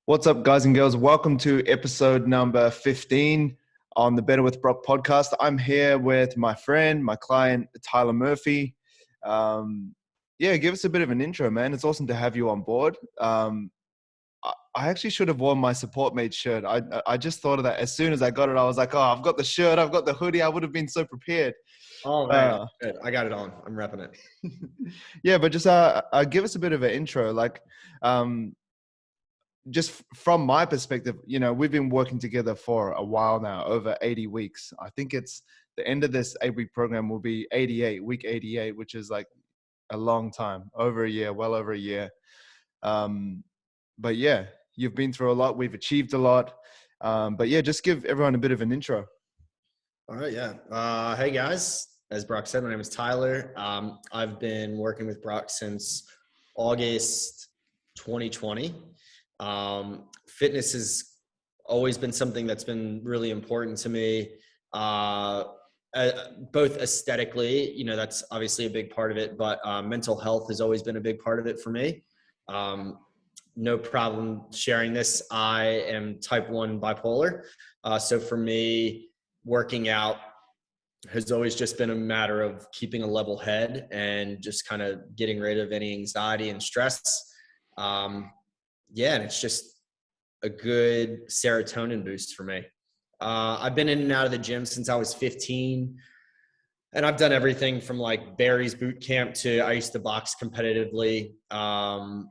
What's up, guys and girls? Welcome to episode number 15 on the Better with Brock podcast. I'm here with my friend, my client, Tyler Murphy. Give us a bit of an intro, man. It's awesome to have you on board. I actually should have worn my Support Mate shirt. I just thought of that as soon as I got it. I was like, oh, I've got the shirt, I've got the hoodie. I would have been so prepared. Oh man, good. I got it on. I'm repping it. Yeah, but just give us a bit of an intro. Just from my perspective, we've been working together for a while now, over 80 weeks. I think it's the end of this 8-week program will be week 88, which is like a long time, over a year, well over a year. But yeah, you've been through a lot. We've achieved a lot. But yeah, just give everyone a bit of an intro. All right. Yeah. Hey guys, as Brock said, my name is Tyler. I've been working with Brock since August 2020. Fitness has always been something that's been really important to me, both aesthetically, that's obviously a big part of it, but mental health has always been a big part of it for me. No problem sharing this. I am type 1 bipolar. So for me, working out has always just been a matter of keeping a level head and just kind of getting rid of any anxiety and stress. And it's just a good serotonin boost for me. I've been in and out of the gym since I was 15, and I've done everything from like Barry's boot camp to I used to box competitively,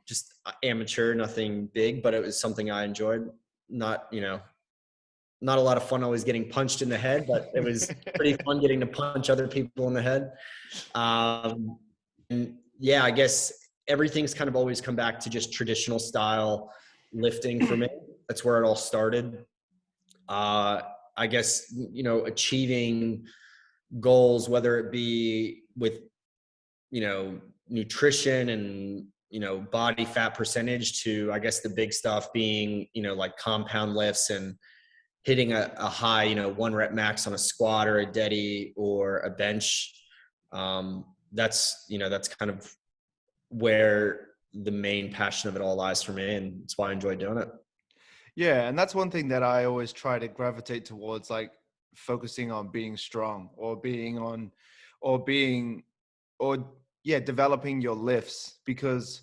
just amateur, nothing big, but it was something I enjoyed. Not a lot of fun always getting punched in the head, but it was pretty fun getting to punch other people in the head. I guess everything's kind of always come back to just traditional style lifting for me. That's where it all started. I guess, achieving goals, whether it be with, nutrition and, body fat percentage, to, I guess, the big stuff being, like compound lifts and hitting a high, 1 rep max on a squat or a deadie or a bench. That's kind of where the main passion of it all lies for me, and it's why I enjoy doing it. Yeah, and that's one thing that I always try to gravitate towards, like focusing on being strong or developing your lifts. Because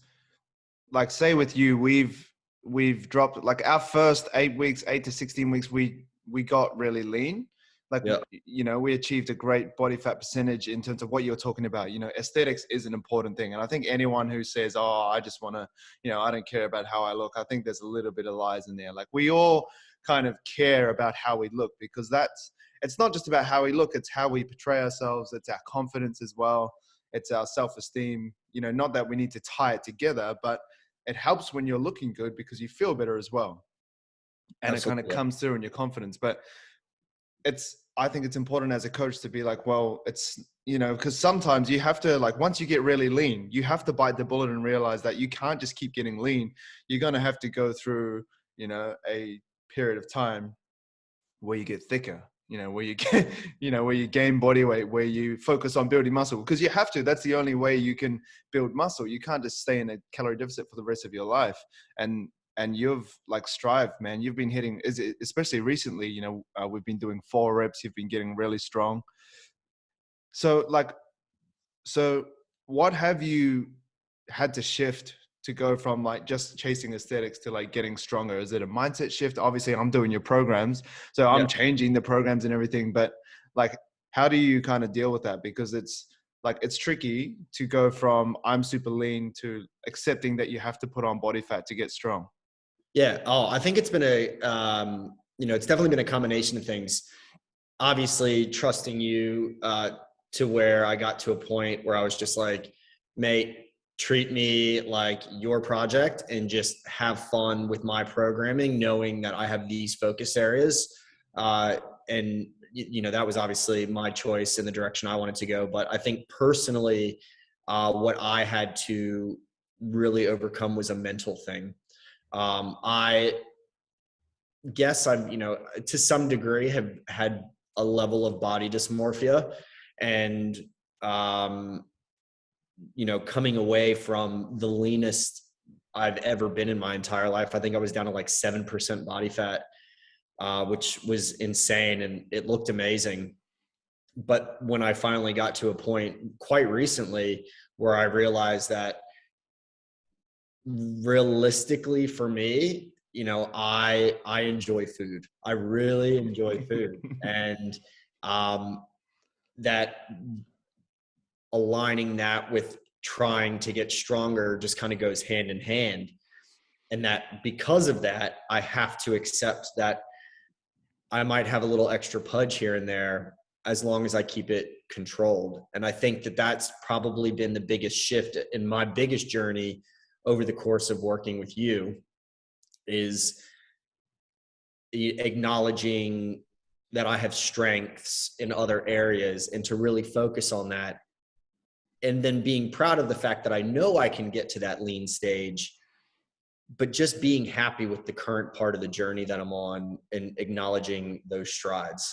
like, say with you, we've dropped like our first 8 weeks, 8 to 16 weeks, we got really lean. Like, yeah. We achieved a great body fat percentage in terms of what you're talking about. Aesthetics is an important thing. And I think anyone who says, oh, I just want to, I don't care about how I look, I think there's a little bit of lies in there. Like, we all kind of care about how we look, because it's not just about how we look, it's how we portray ourselves. It's our confidence as well. It's our self-esteem, not that we need to tie it together, but it helps when you're looking good because you feel better as well. And Absolutely. It kind of comes through in your confidence. But I think it's important as a coach to be like, well, it's, because sometimes you have to, like, once you get really lean, you have to bite the bullet and realize that you can't just keep getting lean. You're going to have to go through, a period of time where you get thicker, where you get, where you gain body weight, where you focus on building muscle, because you have to. That's the only way you can build muscle. You can't just stay in a calorie deficit for the rest of your life. And you've like strived, man. You've been hitting, especially recently, we've been doing 4 reps. You've been getting really strong. So what have you had to shift to go from like just chasing aesthetics to like getting stronger? Is it a mindset shift? Obviously I'm doing your programs, so I'm changing the programs and everything, but like, how do you kind of deal with that? Because it's tricky to go from I'm super lean to accepting that you have to put on body fat to get strong. Yeah. Oh, I think it's been it's definitely been a combination of things. Obviously trusting you, to where I got to a point where I was just like, mate, treat me like your project and just have fun with my programming, knowing that I have these focus areas. And that was obviously my choice in the direction I wanted to go. But I think personally, what I had to really overcome was a mental thing. I guess I'm, to some degree have had a level of body dysmorphia, and, coming away from the leanest I've ever been in my entire life. I think I was down to like 7% body fat, which was insane, and it looked amazing. But when I finally got to a point quite recently where I realized that realistically for me, I enjoy food. I really enjoy food. And um, that aligning that with trying to get stronger just kind of goes hand in hand. And that because of that, I have to accept that I might have a little extra pudge here and there as long as I keep it controlled. And I think that that's probably been the biggest shift in my biggest journey over the course of working with you, is acknowledging that I have strengths in other areas and to really focus on that. And then being proud of the fact that I know I can get to that lean stage, but just being happy with the current part of the journey that I'm on and acknowledging those strides.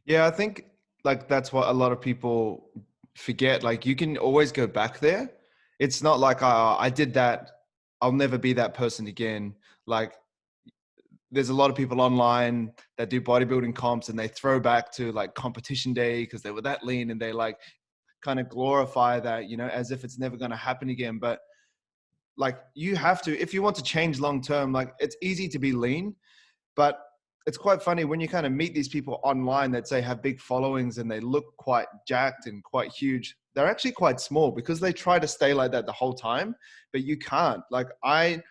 Yeah, I think like that's what a lot of people forget. Like you can always go back there. It's not like I did that, I'll never be that person again. Like there's a lot of people online that do bodybuilding comps and they throw back to like competition day because they were that lean, and they like kind of glorify that, as if it's never going to happen again. But like you have to, if you want to change long term, like it's easy to be lean, but it's quite funny when you kind of meet these people online that say have big followings and they look quite jacked and quite huge. They're actually quite small because they try to stay like that the whole time, but you can't. Like I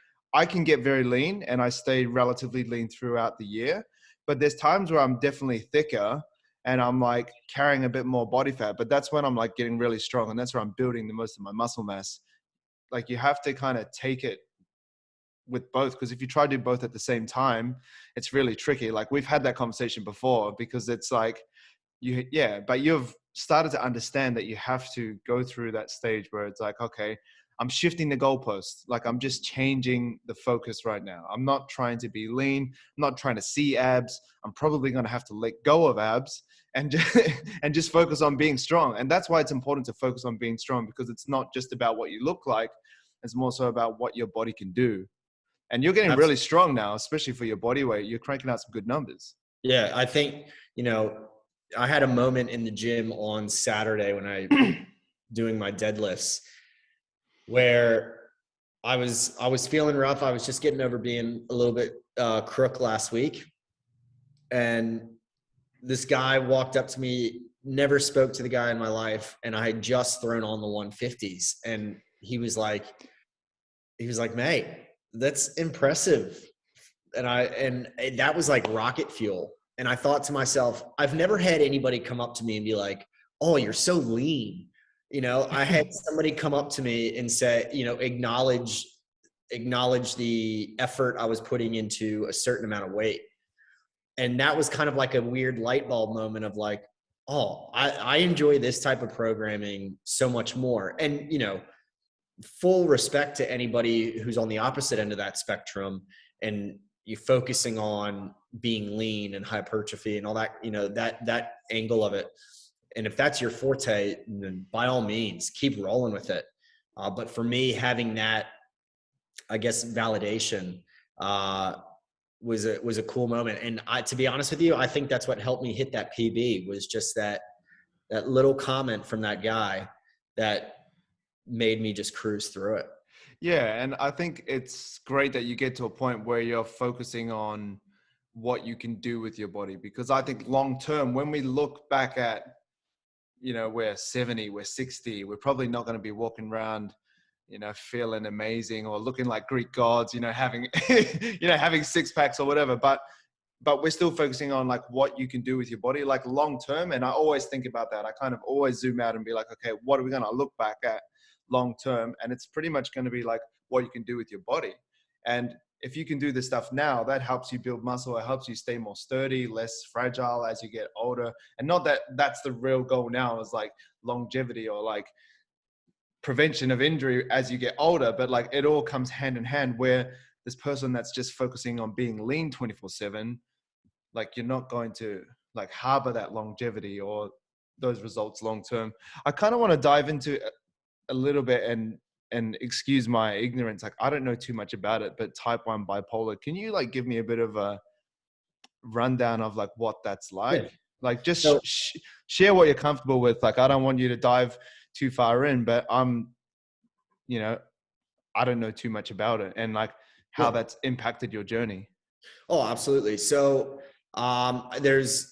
can get very lean and I stay relatively lean throughout the year, but there's times where I'm definitely thicker and I'm like carrying a bit more body fat, but that's when I'm like getting really strong, and that's where I'm building the most of my muscle mass. Like you have to kind of take it with both, because if you try to do both at the same time, it's really tricky. Like we've had that conversation before, because it's like but you've started to understand that you have to go through that stage where it's like, okay, I'm shifting the goalpost. Like I'm just changing the focus right now. I'm not trying to be lean. I'm not trying to see abs. I'm probably going to have to let go of abs and just, and just focus on being strong. And that's why it's important to focus on being strong, because it's not just about what you look like. It's more so about what your body can do. And you're getting really strong now, especially for your body weight. You're cranking out some good numbers. Yeah, I think, I had a moment in the gym on Saturday when I doing my deadlifts where I was feeling rough. I was just getting over being a little bit crook last week. And this guy walked up to me, never spoke to the guy in my life, and I had just thrown on the 150s. And he was like, mate, that's impressive. And that was like rocket fuel. And I thought to myself, I've never had anybody come up to me and be like, oh, you're so lean. I had somebody come up to me and say, acknowledge the effort I was putting into a certain amount of weight. And that was kind of like a weird light bulb moment of like, oh, I enjoy this type of programming so much more. And, full respect to anybody who's on the opposite end of that spectrum and you focusing on being lean and hypertrophy and all that, that angle of it. And if that's your forte, then by all means, keep rolling with it. But for me, having that, I guess, validation was a cool moment. And to be honest with you, I think that's what helped me hit that PB, was just that little comment from that guy that made me just cruise through it. Yeah. And I think it's great that you get to a point where you're focusing on what you can do with your body, because I think long term, when we look back at, we're 70, we're 60, we're probably not going to be walking around, feeling amazing or looking like Greek gods, having, having six packs or whatever. But we're still focusing on like what you can do with your body, like long term. And I always think about that. I kind of always zoom out and be like, okay, what are we going to look back at long term? And it's pretty much going to be like what you can do with your body. And if you can do this stuff now, that helps you build muscle. It helps you stay more sturdy, less fragile as you get older. And not that that's the real goal now, is like longevity or like prevention of injury as you get older, but like it all comes hand in hand, where this person that's just focusing on being lean 24/7, like you're not going to like harbor that longevity or those results long term. I kind of want to dive into a little bit and and excuse my ignorance, like I don't know too much about it, but type 1 bipolar, can you like give me a bit of a rundown of like what that's like? Yeah. Like just So, share what you're comfortable with. Like I don't want you to dive too far in, but you know, I don't know too much about it and like how yeah. that's impacted your journey. Oh, absolutely. So, there's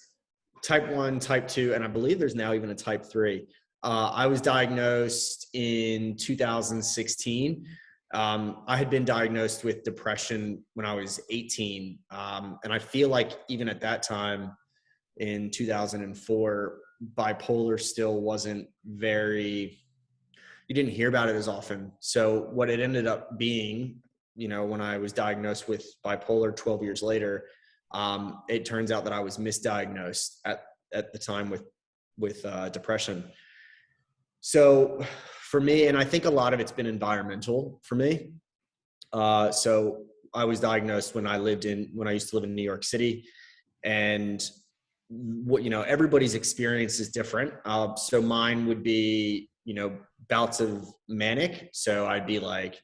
type 1, type 2, and I believe there's now even a type 3. I was diagnosed in 2016. I had been diagnosed with depression when I was 18. And I feel like even at that time in 2004, bipolar still wasn't very, you didn't hear about it as often. So what it ended up being, when I was diagnosed with bipolar 12 years later, it turns out that I was misdiagnosed at the time with depression. So for me, and I think a lot of it's been environmental for me. So I was diagnosed when I used to live in New York City, and everybody's experience is different. So mine would be, bouts of manic. So I'd be like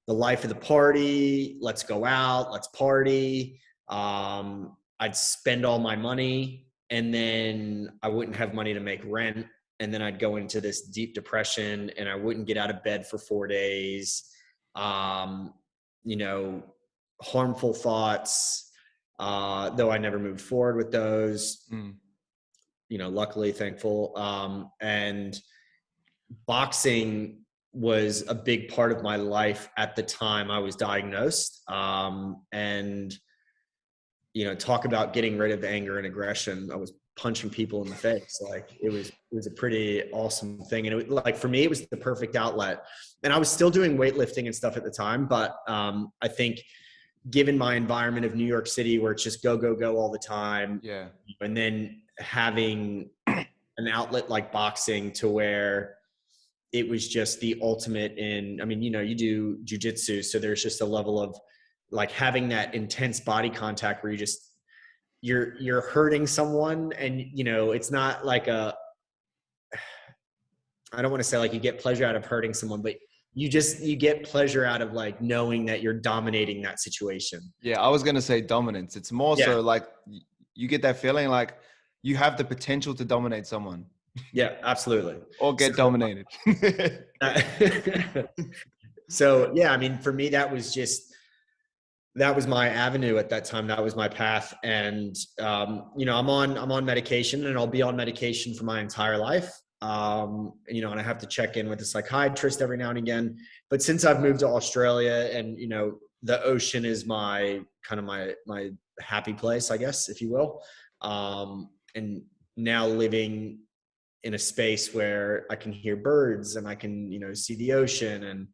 the life of the party. Let's go out. Let's party. I'd spend all my money, and then I wouldn't have money to make rent. And then I'd go into this deep depression, and I wouldn't get out of bed for 4 days. Um, you know, Harmful thoughts, though I never moved forward with those. Mm. Luckily, thankful. And boxing was a big part of my life at the time I was diagnosed. And talk about getting rid of anger and aggression. I was punching people in the face. Like it was a pretty awesome thing. And it was, like, for me, it was the perfect outlet. And I was still doing weightlifting and stuff at the time. But I think given my environment of New York City, where it's just go, go, go all the time. Yeah. And then having an outlet like boxing to where it was just the ultimate in, I mean, you do jujitsu. So there's just a level of like having that intense body contact where you're hurting someone, and it's not like I don't want to say like you get pleasure out of hurting someone, but you get pleasure out of like knowing that you're dominating that situation. Yeah, I was going to say dominance. It's more Yeah. so like you get that feeling like you have the potential to dominate someone Yeah, absolutely. or get So, dominated. so yeah, I mean, for me, that was my avenue at that time. That was my path. And, I'm on medication, and I'll be on medication for my entire life. And I have to check in with a psychiatrist every now and again. But since I've moved to Australia, and, the ocean is my kind of my happy place, I guess, if you will. And now living in a space where I can hear birds, and I can, see the ocean, and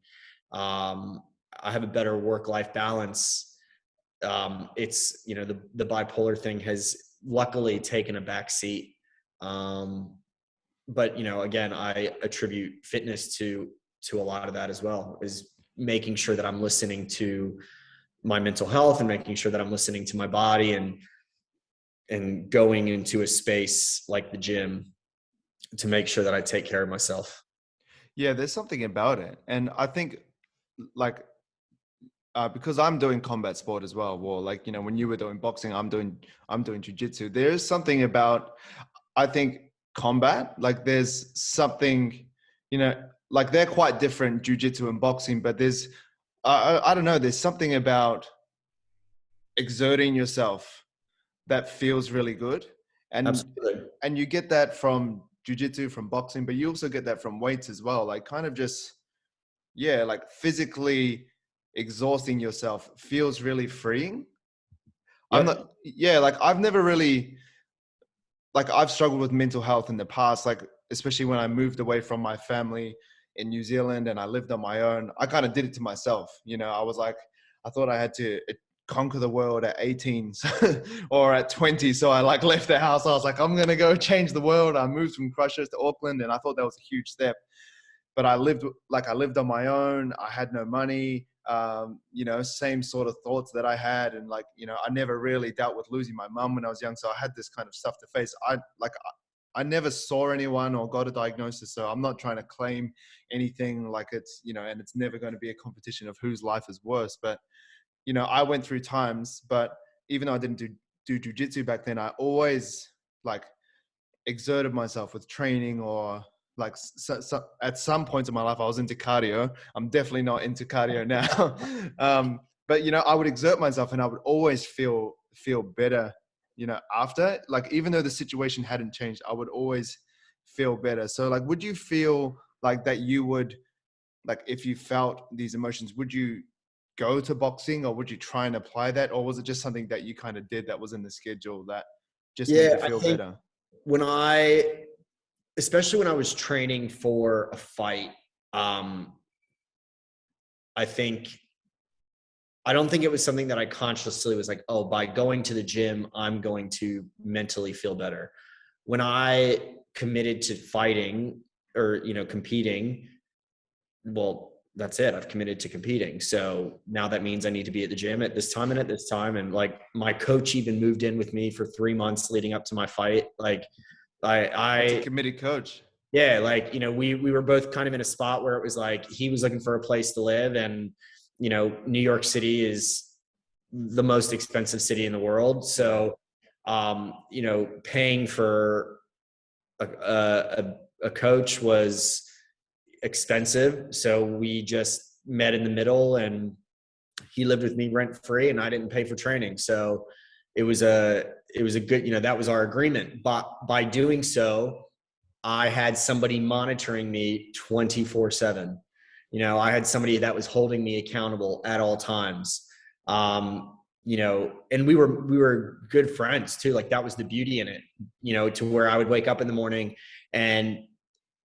I have a better work-life balance. It's, the bipolar thing has luckily taken a back seat. But, again, I attribute fitness to a lot of that as well, is making sure that I'm listening to my mental health, and making sure that I'm listening to my body, and going into a space like the gym to make sure that I take care of myself. Yeah, there's something about it. And I think like, because I'm doing combat sport as well. Well, like, when you were doing boxing, I'm doing jujitsu. There's something about, I think, combat, like there's something, like they're quite different, jujitsu and boxing, but there's, I don't know, there's something about exerting yourself that feels really good. And, Absolutely. and you get that from jujitsu, from boxing, but you also get that from weights as well. Like kind of just, yeah, like physically exhausting yourself feels really freeing. I'm not, Yep. yeah, like I've never really, like I've struggled with mental health in the past, like especially when I moved away from my family in New Zealand and I lived on my own. I kind of did it to myself. I was like, I thought I had to conquer the world at 18 or at 20. So I like left the house. I was like, I'm going to go change the world. I moved from Christchurch to Auckland, and I thought that was a huge step. But I lived on my own. I had no money, same sort of thoughts that I had. And like, I never really dealt with losing my mum when I was young. So I had this kind of stuff to face. I never saw anyone or got a diagnosis. So I'm not trying to claim anything like it's, and it's never going to be a competition of whose life is worse. But, I went through times, but even though I didn't do jujitsu back then, I always like exerted myself with training, or like at some points in my life I was into cardio. I'm definitely not into cardio now. But I would exert myself and I would always feel better, after, like, even though the situation hadn't changed, I would always feel better. So like, would you feel like that you would, like, if you felt these emotions, would you go to boxing, or would you try and apply that, or was it just something that you kind of did that was in the schedule that just made Yeah, you I feel think better? especially when I was training for a fight, I think, I don't think it was something that I consciously was like, oh, by going to the gym, I'm going to mentally feel better. When I committed to fighting or, competing, well, that's it. I've committed to competing. So now that means I need to be at the gym at this time and at this time. And like, my coach even moved in with me for 3 months leading up to my fight. Like, That's a I committed coach. yeah, like, we were both kind of in a spot where it was like he was looking for a place to live, and New York City is the most expensive city in the world. Yeah. So paying for a coach was expensive. So we just met in the middle, and he lived with me rent free, and I didn't pay for training. So it was a good, that was our agreement. But by doing so, I had somebody monitoring me 24/7. I had somebody that was holding me accountable at all times. And we were good friends too. Like, that was the beauty in it, to where I would wake up in the morning, and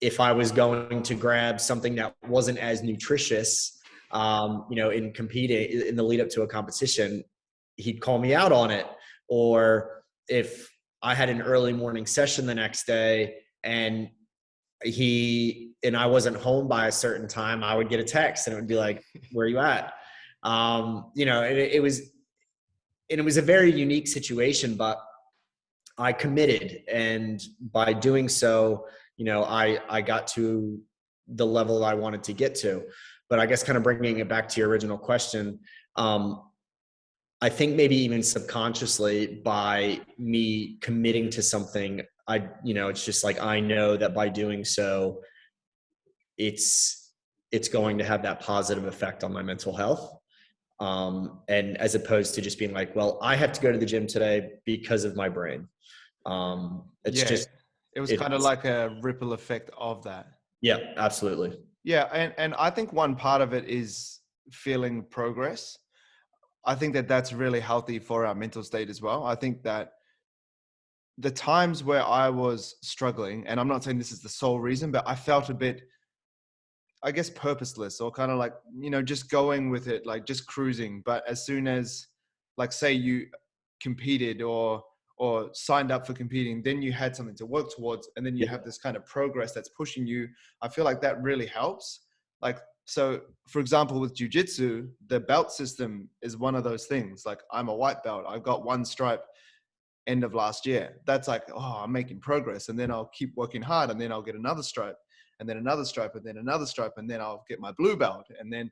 if I was going to grab something that wasn't as nutritious, in competing in the lead up to a competition, he'd call me out on it. Or if I had an early morning session the next day, and I wasn't home by a certain time, I would get a text and it would be like, where are you at? And it was a very unique situation, but I committed. And by doing so, I got to the level I wanted to get to. But I guess, kind of bringing it back to your original question, I think maybe even subconsciously, by me committing to something, it's just like, I know that by doing so, it's going to have that positive effect on my mental health. And as opposed to just being like, well, I have to go to the gym today because of my brain. It's Yeah. just, It was kind of it's, like a ripple effect of that. yeah, absolutely. Yeah. And I think one part of it is feeling progress. I think that that's really healthy for our mental state as well. I think that the times where I was struggling, and I'm not saying this is the sole reason, but I felt a bit, I guess, purposeless, or kind of like, just going with it, like just cruising. But as soon as, like, say you competed or signed up for competing, then you had something to work towards, and then you Yeah. have this kind of progress that's pushing you. I feel like that really helps. Like, so for example, with jujitsu, the belt system is one of those things. Like, I'm a white belt. I got one stripe end of last year. That's like, oh, I'm making progress. And then I'll keep working hard, and then I'll get another stripe, and then another stripe, and then another stripe, and then I'll get my blue belt. And then,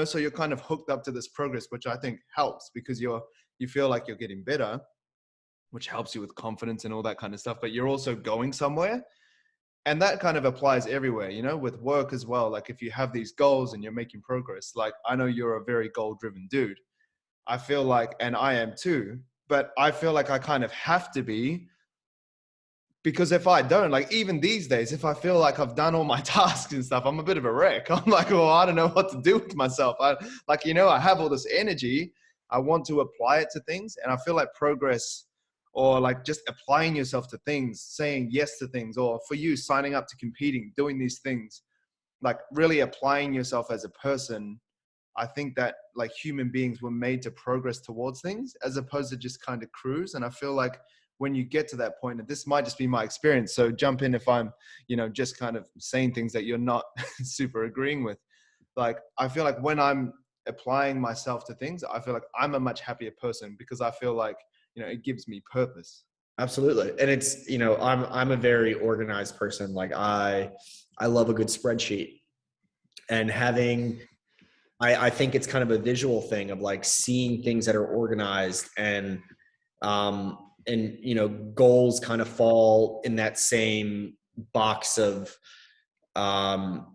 so you're kind of hooked up to this progress, which I think helps, because you feel like you're getting better, which helps you with confidence and all that kind of stuff. But you're also going somewhere. And that kind of applies everywhere, with work as well. Like, if you have these goals and you're making progress, like, I know you're a very goal driven dude. I feel like, and I am too, but I feel like I kind of have to be, because if I don't, like, even these days, if I feel like I've done all my tasks and stuff, I'm a bit of a wreck. I'm like, well, I don't know what to do with myself. I have all this energy. I want to apply it to things. And I feel like progress, or like just applying yourself to things, saying yes to things, or for you, signing up to competing, doing these things, like really applying yourself as a person. I think that, like, human beings were made to progress towards things as opposed to just kind of cruise. And I feel like when you get to that point, and this might just be my experience, so jump in if I'm, just kind of saying things that you're not super agreeing with. Like, I feel like when I'm applying myself to things, I feel like I'm a much happier person, because I feel like, it gives me purpose. Absolutely. And it's, I'm a very organized person. Like I love a good spreadsheet, and I think it's kind of a visual thing of like seeing things that are organized, and goals kind of fall in that same box of, um,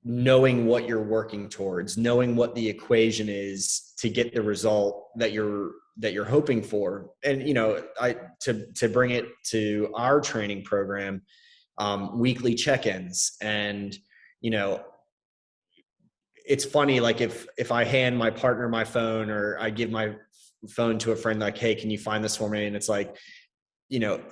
knowing what you're working towards, knowing what the equation is to get the result that you're hoping for. And I to bring it to our training program, weekly check-ins. And you know it's funny, like if I hand my partner my phone, or I give my phone to a friend, like, hey, can you find this for me? And it's like,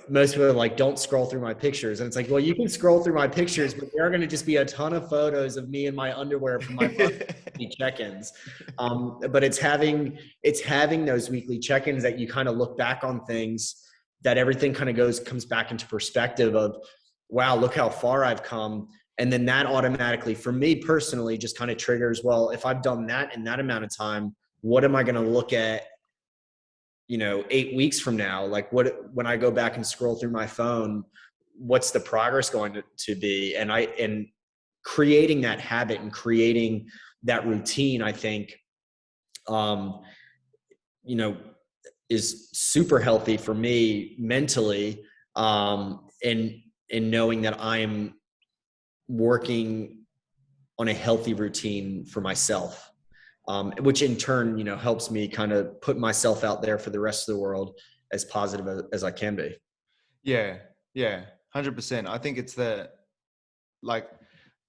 most people are like, don't scroll through my pictures. And it's like, well, you can scroll through my pictures, but there are going to just be a ton of photos of me in my underwear from my monthly check-ins. But it's having those weekly check-ins that you kind of look back on things, that everything kind of comes back into perspective of, wow, look how far I've come. And then that automatically, for me personally, just kind of triggers, well, if I've done that in that amount of time, what am I going to look at 8 weeks from now? Like, when I go back and scroll through my phone, what's the progress going to be? And creating that habit and creating that routine, I think, um, you know, is super healthy for me mentally. And knowing that I am working on a healthy routine for myself, which in turn, helps me kind of put myself out there for the rest of the world as positive as I can be. Yeah, yeah, 100%. I think it's like,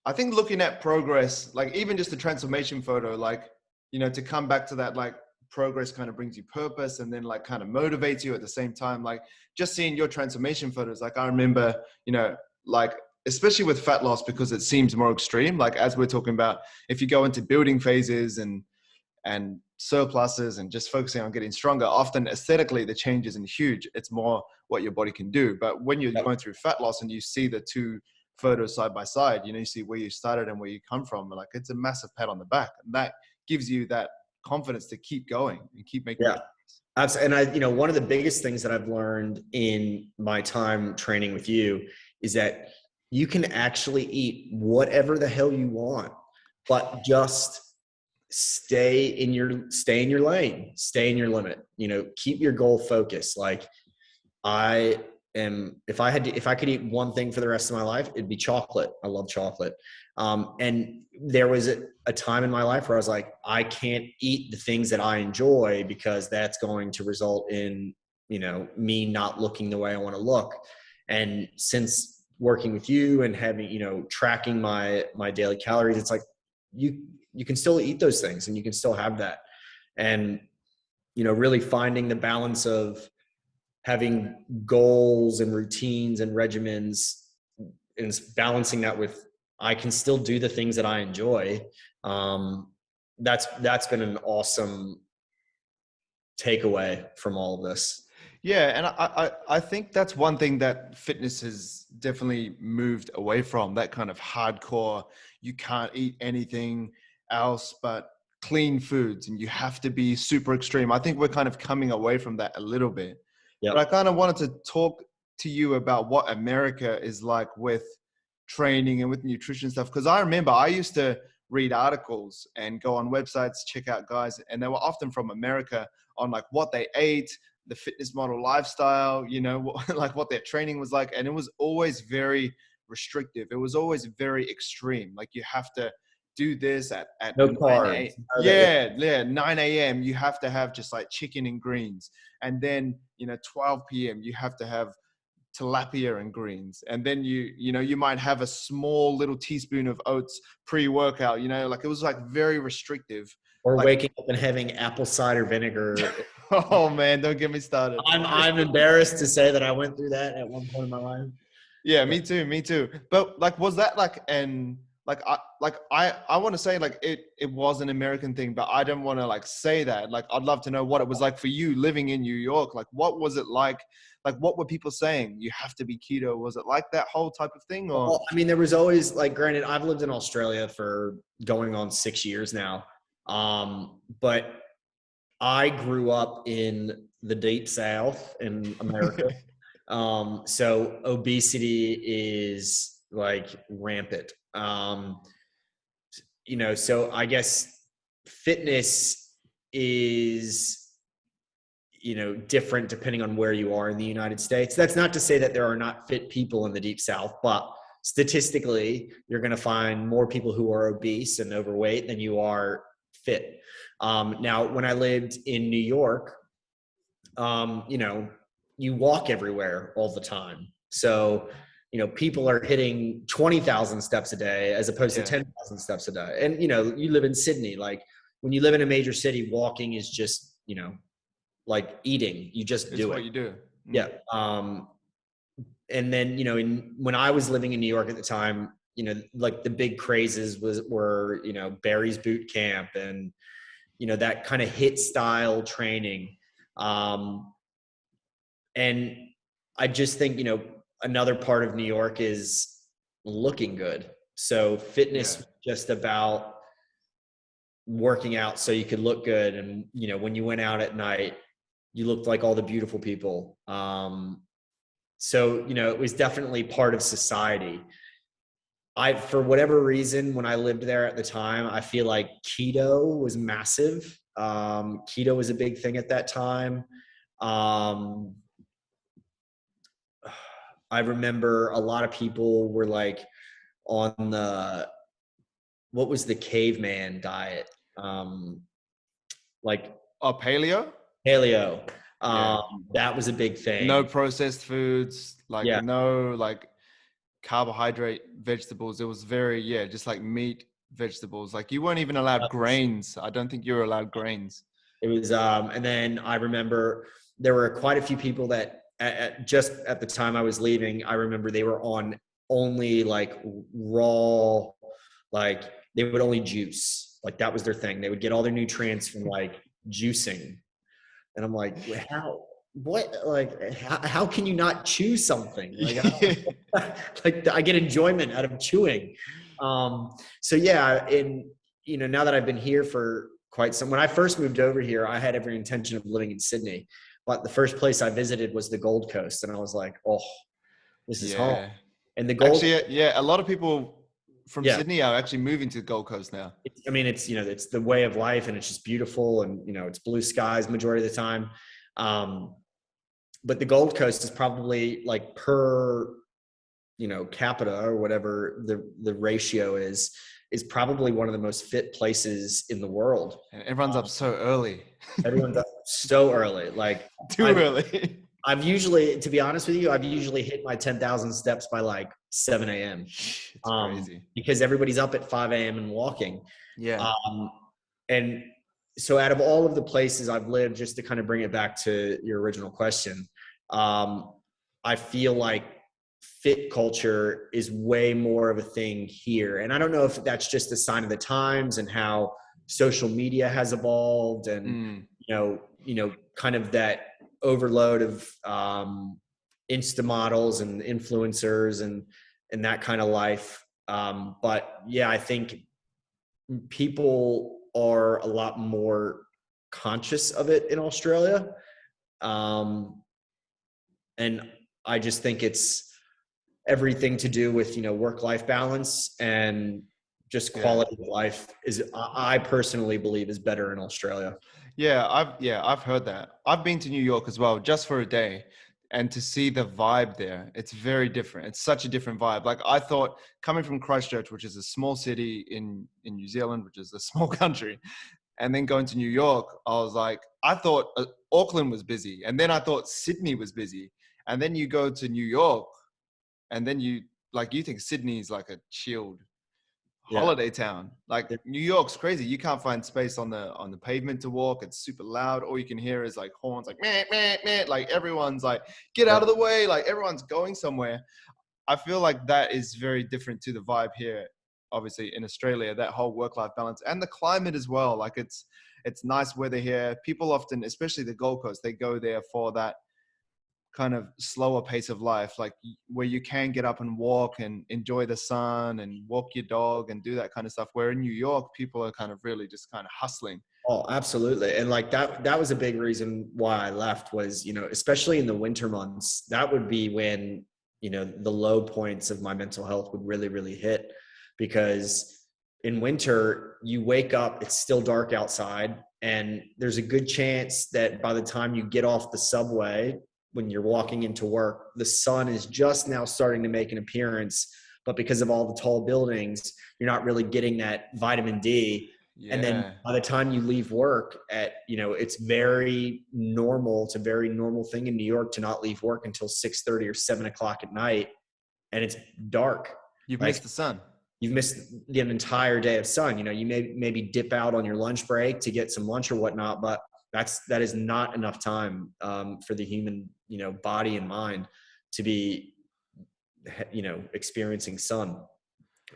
I think looking at progress, like even just a transformation photo, like, to come back to that, like progress kind of brings you purpose and then like kind of motivates you at the same time. Like just seeing your transformation photos, like I remember, like, especially with fat loss, because it seems more extreme. Like as we're talking about, if you go into building phases and surpluses and just focusing on getting stronger, often aesthetically the change isn't huge. It's more what your body can do. But when you're going through fat loss and you see the two photos side by side, you see where you started and where you come from, like it's a massive pat on the back, and that gives you that confidence to keep going and keep making Yeah. Absolutely. And one of the biggest things that I've learned in my time training with you is that you can actually eat whatever the hell you want, but just stay in your lane, stay in your limit, keep your goal focused. Like if I could eat one thing for the rest of my life, it'd be chocolate. I love chocolate. And there was a time in my life where I was like, I can't eat the things that I enjoy because that's going to result in, me not looking the way I want to look. And since working with you and having, tracking my daily calories, it's like, you can still eat those things and you can still have that. And, really finding the balance of having goals and routines and regimens, and balancing that with, I can still do the things that I enjoy. That's been an awesome takeaway from all of this. Yeah, and I think that's one thing that fitness has definitely moved away from, that kind of hardcore, you can't eat anything else but clean foods and you have to be super extreme. I think we're kind of coming away from that a little bit. Yep. But I kind of wanted to talk to you about what America is like with training and with nutrition stuff. Because I remember I used to read articles and go on websites, check out guys, and they were often from America, on like what they ate, the fitness model lifestyle, like what their training was like. And it was always very restrictive. It was always very extreme. Like you have to do this at No 9 carbs. a.m. Yeah, 9 a.m. You have to have just like chicken and greens. And then, 12 p.m. you have to have tilapia and greens. And then you might have a small little teaspoon of oats pre-workout, like it was like very restrictive. Or Like, waking up and having apple cider vinegar. oh man, don't get me started. I'm embarrassed to say that I went through that at one point in my life. Yeah, me too. But like, was that like, and I want to say like it was an American thing, but I don't want to like say that. Like, I'd love to know what it was like for you living in New York. Like, what was it like? Like, what were people saying? You have to be keto. Was it like that whole type of thing? Or Well, I mean, there was always, like, granted, I've lived in Australia for going on 6 years now. But I grew up in the deep South in America. So obesity is like rampant. So I guess fitness is, different depending on where you are in the United States. That's not to say that there are not fit people in the deep South, but statistically, you're going to find more people who are obese and overweight than you are fit. Now, when I lived in New York, you walk everywhere all the time. So, people are hitting 20,000 steps a day as opposed to Yeah, 10,000 steps a day. And, you live in Sydney, like when you live in a major city, walking is just, like eating, you just it's do what it. you do. Yeah. And then, when I was living in New York at the time, like the big crazes were, Barry's boot camp and, that kind of hit style training. And I just think, another part of New York is looking good. So Yeah. fitness was just about working out so you could look good. And, when you went out at night, you looked like all the beautiful people. So, it was definitely part of society. For whatever reason, when I lived there at the time, I feel like keto was massive. Keto was a big thing at that time. Um, I remember a lot of people were like on what was the caveman diet? Like Oh, paleo? paleo. Yeah. That was a big No thing. processed foods, like Yeah. no like carbohydrate vegetables. It was very, yeah, just like meat, vegetables. Like you weren't even allowed grains. I don't think you were allowed grains. It was, and then I remember there were quite a few people that just at the time I was leaving, I remember they were on only like raw, like they would only juice. Like that was their thing. They would get all their nutrients from like juicing. And I'm like, how can you not chew something? Like, like I get enjoyment out of chewing. So yeah, now that I've been here for when I first moved over here, I had every intention of living in Sydney, but the first place I visited was the Gold Coast. And I was like, oh, this is home. Yeah. And the Gold, Actually, yeah, a lot of people from yeah, Sydney are actually moving to the Gold Coast now. I mean, it's the way of life and it's just beautiful and, it's blue skies majority of the time. But the Gold Coast is probably like per, capita or whatever the ratio is probably one of the most fit places in the world. And everyone's up so early. Everyone's up so early. Like Too early. I've usually, to be honest with you, I've usually hit my 10,000 steps by like 7 a.m. It's crazy. Because everybody's up at 5 a.m. and walking. Yeah. And so out of all of the places I've lived, just to kind of bring it back to your original question, I feel like fit culture is way more of a thing here. And I don't know if that's just a sign of the times and how social media has evolved and, kind of that overload of Insta models and influencers and that kind of life. But yeah, I think people are a lot more conscious of it in Australia. And I just think it's everything to do with, work-life balance and just quality of life I personally believe is better in Australia. Yeah, I've heard that. I've been to New York as well, just for a day, and to see the vibe there, it's very different. It's such a different vibe. Like I thought, coming from Christchurch, which is a small city in New Zealand, which is a small country, and then going to New York, I was like, I thought Auckland was busy, and then I thought Sydney was busy, and then you go to New York, and then you think Sydney is like a chilled holiday town. Like New York's crazy. You can't find space on the pavement to walk. It's super loud. All you can hear is like horns, like meh, meh, meh. Like everyone's like, get out of the way. Like everyone's going somewhere. I feel like that is very different to the vibe here, obviously in Australia, that whole work-life balance and the climate as well. Like it's nice weather here. People often, especially the Gold Coast, they go there for that kind of slower pace of life, like where you can get up and walk and enjoy the sun and walk your dog and do that kind of stuff. Where in New York, people are kind of really just kind of hustling. Oh, absolutely. And like that was a big reason why I left was, especially in the winter months, that would be when, the low points of my mental health would really, really hit, because in winter you wake up, it's still dark outside, and there's a good chance that by the time you get off the subway, when you're walking into work, the sun is just now starting to make an appearance. But because of all the tall buildings, you're not really getting that vitamin D. And then Yeah. by the time you leave work it's very normal. It's a very normal thing in New York to not leave work until 6:30 or 7 o'clock at night. And it's dark. You've missed Like, the sun. you've missed the entire day of sun. You may maybe dip out on your lunch break to get some lunch or whatnot, but that is not enough time for the human, body and mind to be, experiencing sun.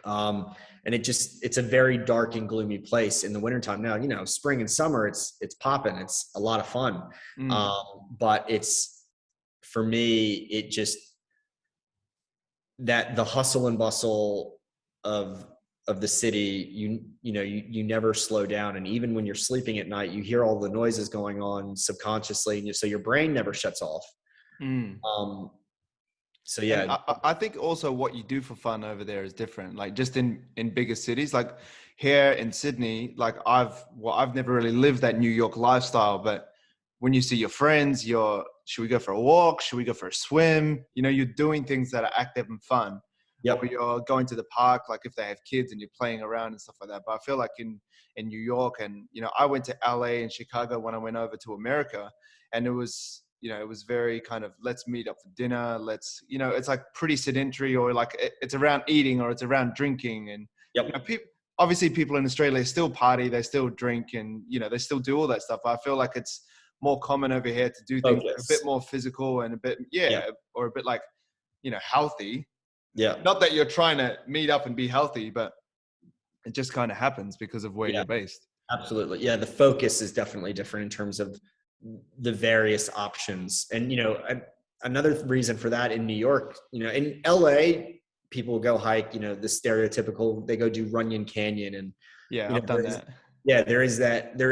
And it's a very dark and gloomy place in the wintertime. Now, spring and summer, it's popping. It's a lot of fun. Mm. But for me, it just, that the hustle and bustle of the city, you never slow down. And even when you're sleeping at night, you hear all the noises going on subconsciously. And so your brain never shuts off. Mm. Um, so And yeah. I think also what you do for fun over there is different. Like just in bigger cities, like here in Sydney, like I've never really lived that New York lifestyle, but when you see your friends, should we go for a walk? Should we go for a swim? You're doing things that are active and fun. Or Yep. you're going to the park, like if they have kids and you're playing around and stuff like that. But I feel like in New York, and I went to LA and Chicago when I went over to America, and it was very kind of, let's meet up for dinner. It's like pretty sedentary, or like it's around eating or it's around drinking. And, Yep. obviously people in Australia still party, they still drink, and, they still do all that stuff. I feel like it's more common over here to do things a bit Focus. more physical and a bit, Yeah. or a bit like, healthy. Yeah. Not that you're trying to meet up and be healthy, but it just kind of happens because of where Yeah. you're based. Absolutely. Yeah. The focus is definitely different in terms of the various options. And, another reason for that in New York, in LA, people go hike, the stereotypical, they go do Runyon Canyon. And, Yeah, I've done that. there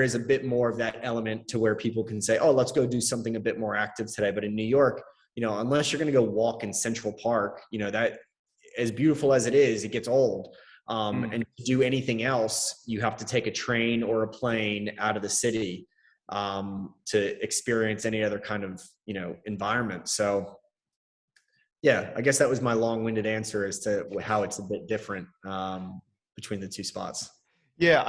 is a bit more of that element to where people can say, oh, let's go do something a bit more active today. But in New York, unless you're going to go walk in Central Park, that, as beautiful as it is, it gets old. And to do anything else, you have to take a train or a plane out of the city to experience any other kind of, environment. So yeah, I guess that was my long-winded answer as to how it's a bit different between the two spots. Yeah,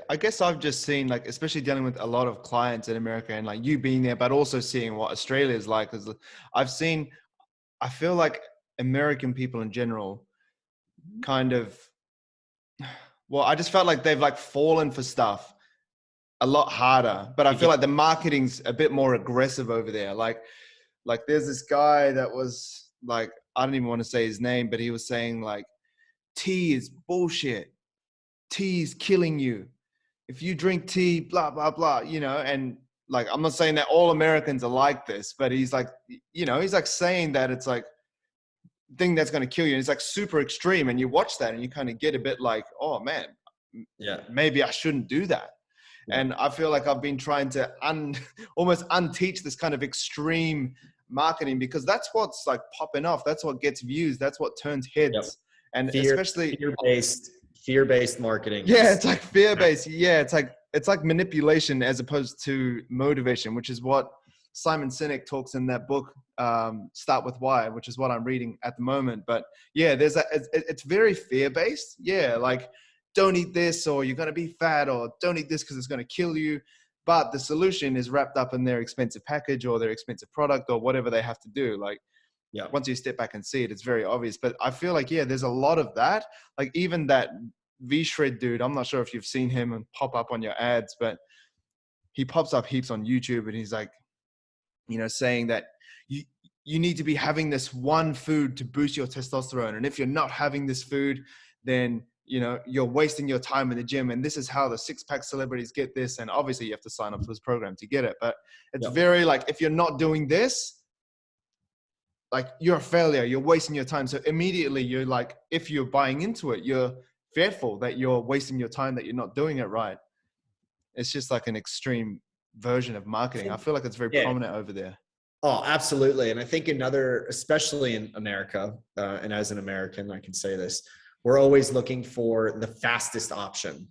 I guess I've just seen, like, especially dealing with a lot of clients in America and like you being there, but also seeing what Australia is like. Because I feel like American people in general kind of, well, I just felt like they've like fallen for stuff a lot harder, but I feel like the marketing's a bit more aggressive over there. Like there's this guy that was like, I don't even want to say his name, but he was saying like, tea is bullshit. Tea is killing you. If you drink tea, blah, blah, blah, and like, I'm not saying that all Americans are like this, but he's like, he's like saying that it's like thing that's going to kill you. And it's like super extreme. And you watch that and you kind of get a bit like, oh man, Yeah. maybe I shouldn't do that. Yeah. And I feel like I've been trying to almost unteach this kind of extreme marketing, because that's what's like popping off. That's what gets views. That's what turns Yep. heads. And especially fear-based marketing. Yeah, it's like fear-based. Yeah, it's like manipulation as opposed to motivation, which is what Simon Sinek talks in that book, Start With Why, which is what I'm reading at the moment. But yeah, it's very fear-based. Yeah, like don't eat this, or you're going to be fat, or don't eat this because it's going to kill you. But the solution is wrapped up in their expensive package or their expensive product or whatever they have to do. Like, Yeah. once you step back and see it, it's very obvious. But I feel like, yeah, there's a lot of that. Like even that V-Shred dude, I'm not sure if you've seen him and pop up on your ads, but he pops up heaps on YouTube, and he's like, saying that you need to be having this one food to boost your testosterone. And if you're not having this food, then you're wasting your time in the gym, and this is how the six-pack celebrities get this. And obviously you have to sign up to this program to get it, but it's very like, if you're not doing this, like you're a failure, you're wasting your time. So immediately you're like, if you're buying into it, you're fearful that you're wasting your time, that you're not doing it right. It's just like an extreme version of I marketing. I think, feel like it's very yeah. prominent over there. Oh, absolutely. And I think another, especially in America, and as an American, I can say this, we're always looking for the fastest option,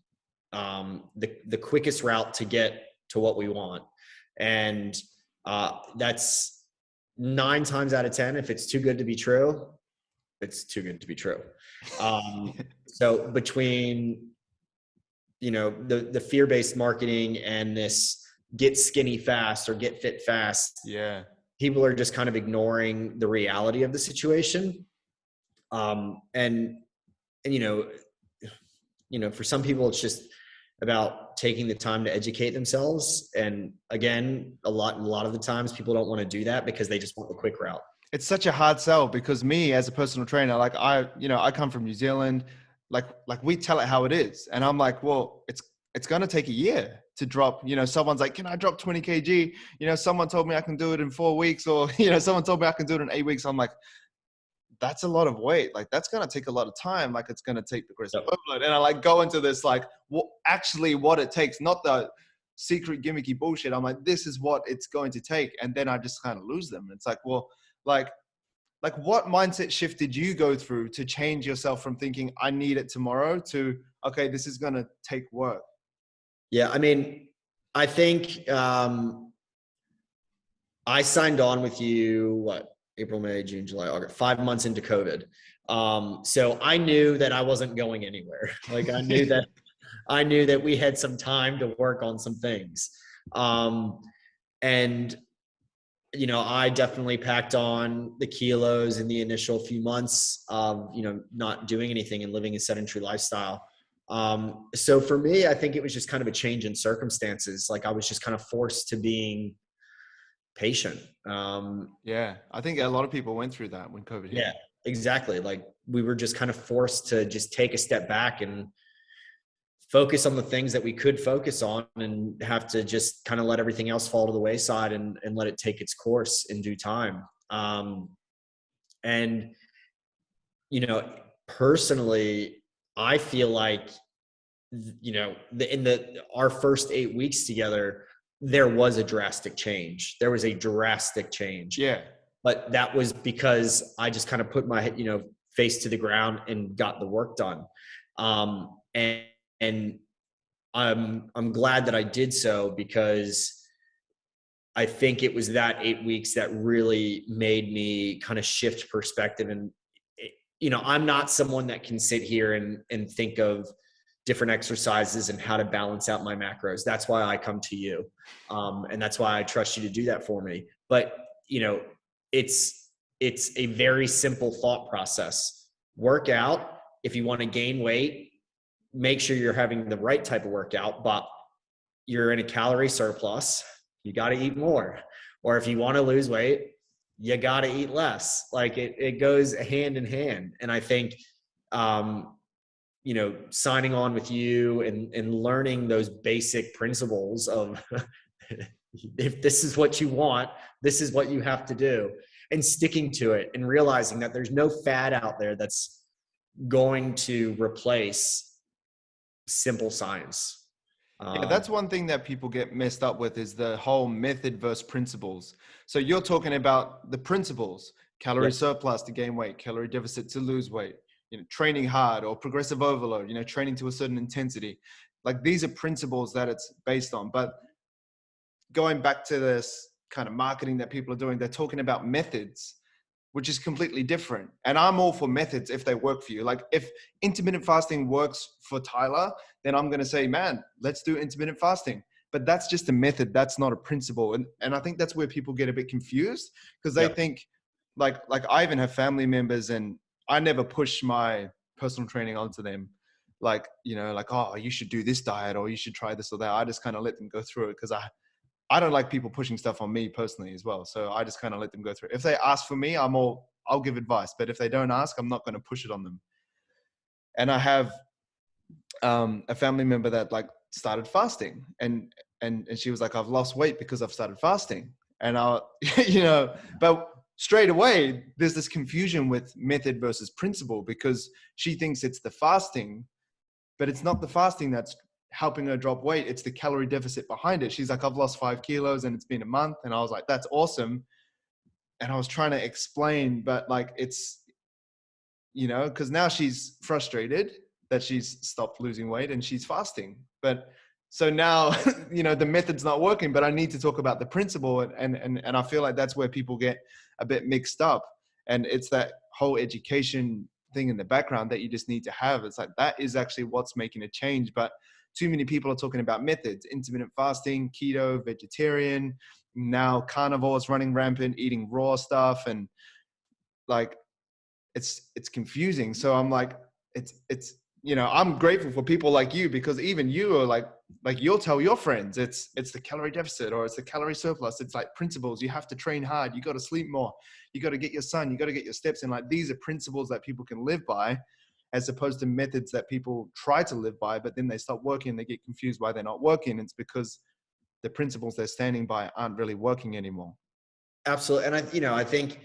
the quickest route to get to what we want. And that's 9 times out of 10. If it's too good to be true, it's too good to be true. So between, the fear-based marketing and this get skinny fast or get fit fast, Yeah. people are just kind of ignoring the reality of the situation. And for some people, it's just about taking the time to educate themselves. And again, a lot of the times people don't want to do that because they just want the quick route. It's such a hard sell because me as a personal trainer, like I come from New Zealand, like we tell it how it is. And I'm like, well, it's going to take a year to drop, someone's like, can I drop 20 kg? Someone told me I can do it in 4 weeks, or, someone told me I can do it in 8 weeks. I'm like, that's a lot of weight. Like that's going to take a lot of time. Like it's going to take progressive Yep. overload. And I like go into this, like actually what it takes, not the secret gimmicky bullshit. I'm like, this is what it's going to take. And then I just kind of lose them. It's like, well, like what mindset shift did you go through to change yourself from thinking I need it tomorrow to, okay, this is going to take work? Yeah. I mean, I think, I signed on with you, April, May, June, July, August, 5 months into COVID. So I knew that I wasn't going anywhere. Like I knew that we had some time to work on some things. And I definitely packed on the kilos in the initial few months of, not doing anything and living a sedentary lifestyle. So for me, I think it was just kind of a change in circumstances. Like I was just kind of forced to being patient. Yeah. I think a lot of people went through that when COVID hit. Yeah, exactly. Like we were just kind of forced to just take a step back and focus on the things that we could focus on and have to just kind of let everything else fall to the wayside and let it take its course in due time. And, personally, I feel like, our first 8 weeks together, there was a drastic change. There was a drastic change. Yeah. But that was because I just kind of put my, face to the ground and got the work done. And I'm glad that I did so, because I think it was that 8 weeks that really made me kind of shift perspective. And, I'm not someone that can sit here and think of different exercises and how to balance out my macros. That's why I come to you. And that's why I trust you to do that for me. But, it's a very simple thought process. Work out. If you want to gain weight, make sure you're having the right type of workout, but you're in a calorie surplus. You got to eat more. Or if you want to lose weight, you got to eat less. Like it goes hand in hand. And I think, signing on with you and learning those basic principles of if this is what you want, this is what you have to do, and sticking to it and realizing that there's no fad out there that's going to replace simple science. Yeah, that's one thing that people get messed up with is the whole method versus principles. So you're talking about the principles: calorie surplus to gain weight, calorie deficit to lose weight, training hard or progressive overload, training to a certain intensity. Like these are principles that it's based on. But going back to this kind of marketing that people are doing, they're talking about methods, which is completely different. And I'm all for methods if they work for you. Like if intermittent fasting works for Tyler, then I'm going to say, man, let's do intermittent fasting. But that's just a method. That's not a principle. And I think that's where people get a bit confused, because they think like I even have family members, and I never push my personal training onto them. Like, oh, you should do this diet or you should try this or that. I just kind of let them go through it, because I don't like people pushing stuff on me personally as well. So I just kind of let them go through. If they ask for me, I'll give advice. But if they don't ask, I'm not going to push it on them. And I have a family member that like started fasting, and she was like, I've lost weight because I've started fasting. And but straight away, there's this confusion with method versus principle, because she thinks it's the fasting, but it's not the fasting that's helping her drop weight. It's the calorie deficit behind it. She's like, I've lost 5 kilos and it's been a month. And I was like, that's awesome. And I was trying to explain, but like, it's, you know, because now she's frustrated that she's stopped losing weight and she's fasting. But so now, you know, the method's not working, but I need to talk about the principle. And I feel like that's where people get a bit mixed up. And it's that whole education thing in the background that you just need to have. It's like, that is actually what's making a change. But too many people are talking about methods: intermittent fasting, keto, vegetarian, now carnivores running rampant, eating raw stuff. And like, it's confusing. So I'm like, it's, you know, I'm grateful for people like you, because even you are like you'll tell your friends it's the calorie deficit or it's the calorie surplus. It's like principles. You have to train hard. You got to sleep more. You got to get your sun. You got to get your steps in. Like, these are principles that people can live by, as opposed to methods that people try to live by, but then they stop working. They get confused why they're not working. It's because the principles they're standing by aren't really working anymore. Absolutely. And I think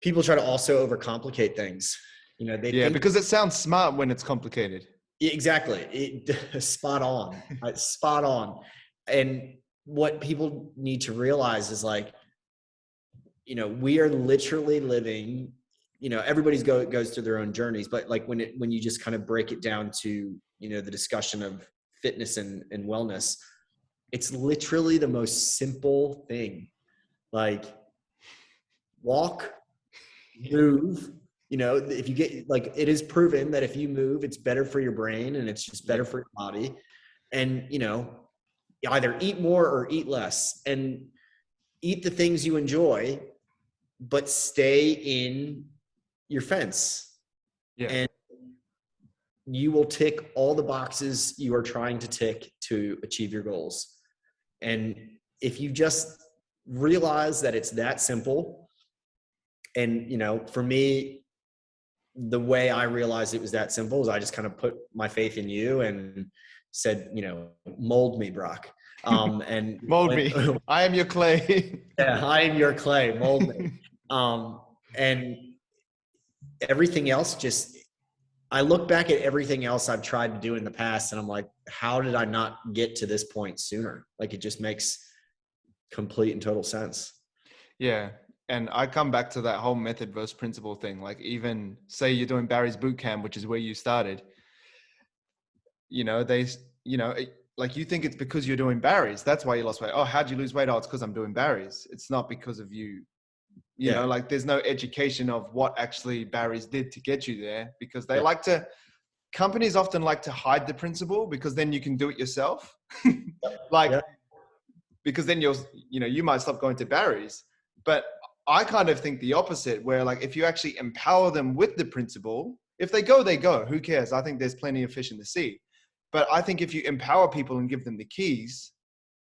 people try to also overcomplicate things. They think, because it sounds smart when it's complicated. Exactly. Spot on. Spot on. And what people need to realize is, like, we are literally living, everybody's goes through their own journeys, but like when you just kind of break it down to, the discussion of fitness and wellness, it's literally the most simple thing. Like, walk, move. If you get, like, it is proven that if you move, it's better for your brain and it's just better for your body. And, either eat more or eat less, and eat the things you enjoy, but stay in your fence. Yeah. And you will tick all the boxes you are trying to tick to achieve your goals. And if you just realize that it's that simple, and, for me, the way I realized it was that simple is I just kind of put my faith in you and said, mold me, Brock. And mold me. I am your clay. Yeah, I am your clay. Mold me. And everything else, I look back at everything else I've tried to do in the past, and I'm like, how did I not get to this point sooner? Like, it just makes complete and total sense. Yeah. And I come back to that whole method versus principle thing. Like, even say you're doing Barry's boot camp, which is where you started, like, you think it's because you're doing Barry's. That's why you lost weight. Oh, how'd you lose weight? Oh, it's because I'm doing Barry's. It's not because of you. You know, like, there's no education of what actually Barry's did to get you there, because they companies often like to hide the principle, because then you can do it yourself. Because then you might stop going to Barry's. But I kind of think the opposite, where, like, if you actually empower them with the principle, if they go, they go. Who cares? I think there's plenty of fish in the sea. But I think if you empower people and give them the keys,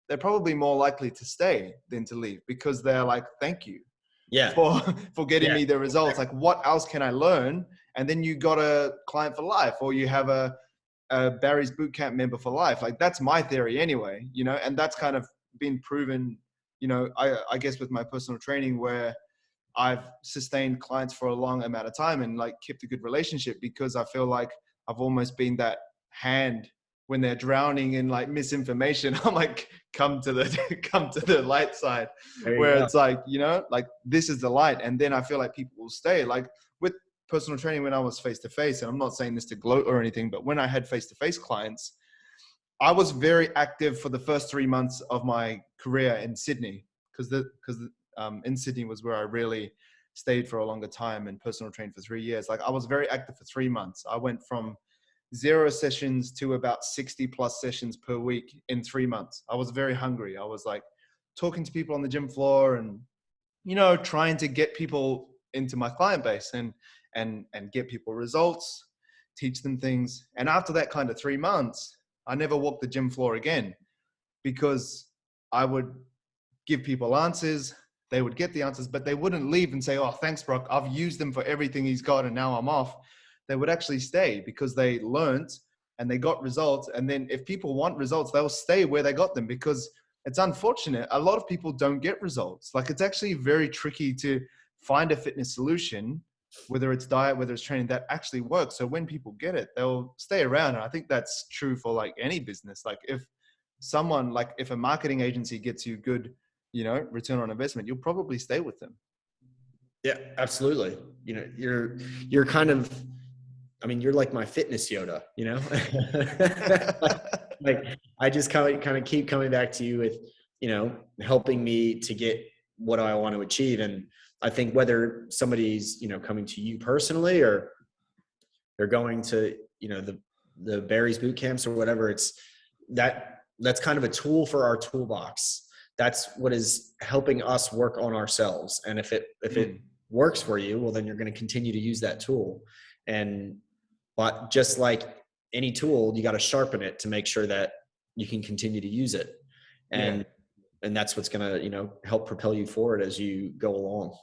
they're probably more likely to stay than to leave, because they're like, thank you for getting me the results. Like, what else can I learn? And then you got a client for life, or you have a Barry's Bootcamp member for life. Like, that's my theory anyway, and that's kind of been proven, I guess with my personal training, where I've sustained clients for a long amount of time and, like, kept a good relationship, because I feel like I've almost been that hand when they're drowning in, like, misinformation. I'm like, come to the light side, where it's like, like, this is the light. And then I feel like people will stay. Like, with personal training, when I was face-to-face, and I'm not saying this to gloat or anything, but when I had face-to-face clients, I was very active for the first 3 months of my career in Sydney, because in Sydney was where I really stayed for a longer time and personal trained for 3 years. Like, I was very active for 3 months. I went from 0 sessions to about 60 plus sessions per week in 3 months. I was very hungry. I was, like, talking to people on the gym floor and, trying to get people into my client base and get people results, teach them things. And after that kind of 3 months, I never walked the gym floor again, because I would give people answers. They would get the answers, but they wouldn't leave and say, oh, thanks, Brock, I've used them for everything he's got and now I'm off. They would actually stay, because they learned and they got results. And then if people want results, they'll stay where they got them, because it's unfortunate. A lot of people don't get results. Like, it's actually very tricky to find a fitness solution whether it's diet, whether it's training, that actually works. So when people get it, they'll stay around. And I think that's true for like any business. Like if someone, like if a marketing agency gets you good, return on investment, you'll probably stay with them. Yeah, absolutely. You're kind of, I mean, you're like my fitness Yoda, like I just kind of keep coming back to you with, helping me to get what I want to achieve. And I think whether somebody's, coming to you personally or they're going to, the Barry's boot camps or whatever, that's kind of a tool for our toolbox. That's what is helping us work on ourselves. And if it works for you, well, then you're going to continue to use that tool. But just like any tool, you got to sharpen it to make sure that you can continue to use it. And that's what's going to, help propel you forward as you go along.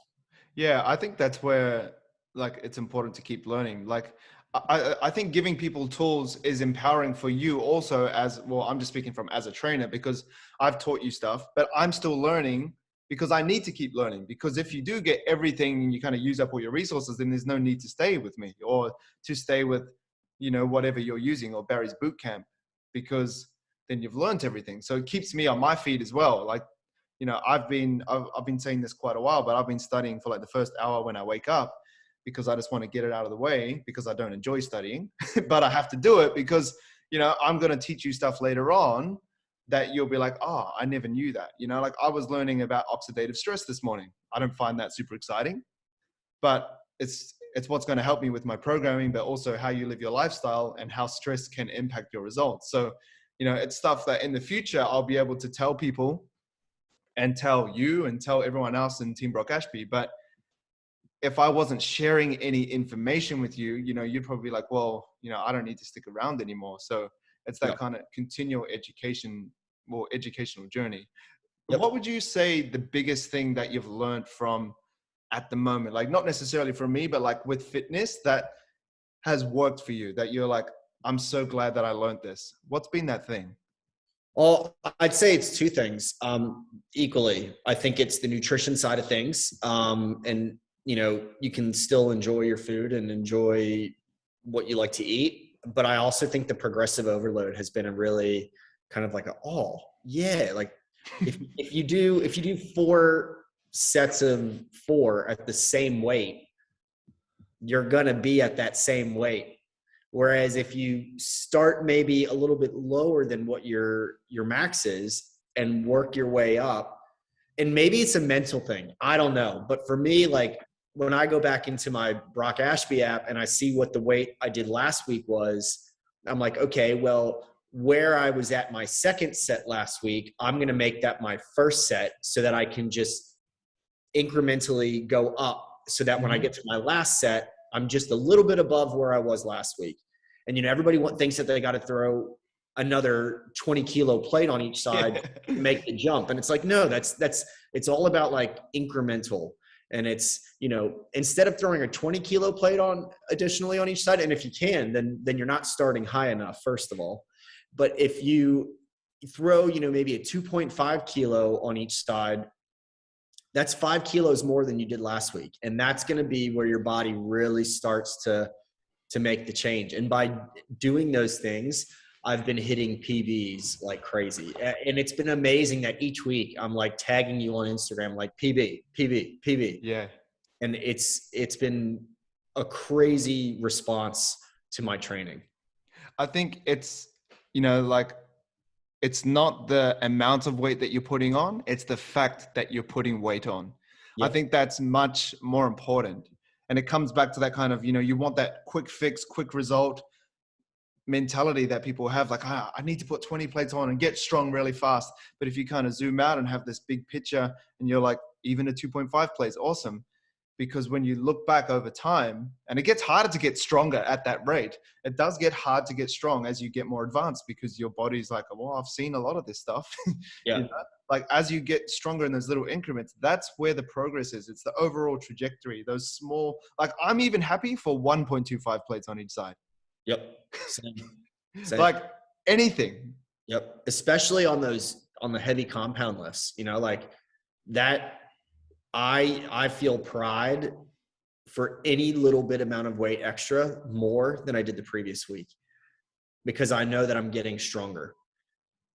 Yeah, I think that's where like it's important to keep learning. Like I think giving people tools is empowering for you also as well. I'm just speaking from as a trainer because I've taught you stuff, but I'm still learning because I need to keep learning. Because if you do get everything and you kind of use up all your resources, then there's no need to stay with me or to stay with, whatever you're using or Barry's boot camp, because then you've learned everything. So it keeps me on my feet as well. Like, I've been saying this quite a while, but I've been studying for like the first hour when I wake up because I just want to get it out of the way because I don't enjoy studying, but I have to do it because, I'm going to teach you stuff later on that you'll be like, oh, I never knew that. Like I was learning about oxidative stress this morning. I don't find that super exciting, but it's what's going to help me with my programming, but also how you live your lifestyle and how stress can impact your results. So, it's stuff that in the future I'll be able to tell people and tell you and tell everyone else in Team Brock Ashby. But if I wasn't sharing any information with you, you'd probably be like, well, I don't need to stick around anymore. So it's that kind of continual educational journey. Yep. What would you say the biggest thing that you've learned from at the moment, like not necessarily from me, but like with fitness that has worked for you, that you're like, I'm so glad that I learned this? What's been that thing? Well, I'd say it's two things equally. I think it's the nutrition side of things. And, you can still enjoy your food and enjoy what you like to eat. But I also think the progressive overload has been a really kind of like like if you do 4 sets of 4 at the same weight, you're going to be at that same weight. Whereas if you start maybe a little bit lower than what your max is and work your way up, and maybe it's a mental thing, I don't know. But for me, like when I go back into my Brock Ashby app and I see what the weight I did last week was, I'm like, okay, well, where I was at my second set last week, I'm going to make that my first set so that I can just incrementally go up so that when I get to my last set, I'm just a little bit above where I was last week. And, everybody thinks that they got to throw another 20 kilo plate on each side to make the jump. And it's like, no, it's all about like incremental. And it's, instead of throwing a 20 kilo plate on additionally on each side, and if you can, then you're not starting high enough, first of all. But if you throw, maybe a 2.5 kilo on each side, that's 5 kilos more than you did last week. And that's going to be where your body really starts to make the change. And by doing those things, I've been hitting PBs like crazy. And it's been amazing that each week I'm like tagging you on Instagram, like PB. Yeah. And it's been a crazy response to my training. I think it's, like it's not the amount of weight that you're putting on, it's the fact that you're putting weight on. Yep. I think that's much more important. And it comes back to that kind of, you want that quick fix, quick result mentality that people have, like, I need to put 20 plates on and get strong really fast. But if you kind of zoom out and have this big picture and you're like, even a 2.5 plates, awesome. Because when you look back over time, and it gets harder to get stronger at that rate, it does get hard to get strong as you get more advanced because your body's like, well, I've seen a lot of this stuff. Yeah. Like as you get stronger in those little increments, that's where the progress is. It's the overall trajectory, those small, like I'm even happy for 1.25 plates on each side. Yep. Same. Like anything. Yep. Especially on the heavy compound lifts, like that. I feel pride for any little bit amount of weight extra more than I did the previous week, because I know that I'm getting stronger.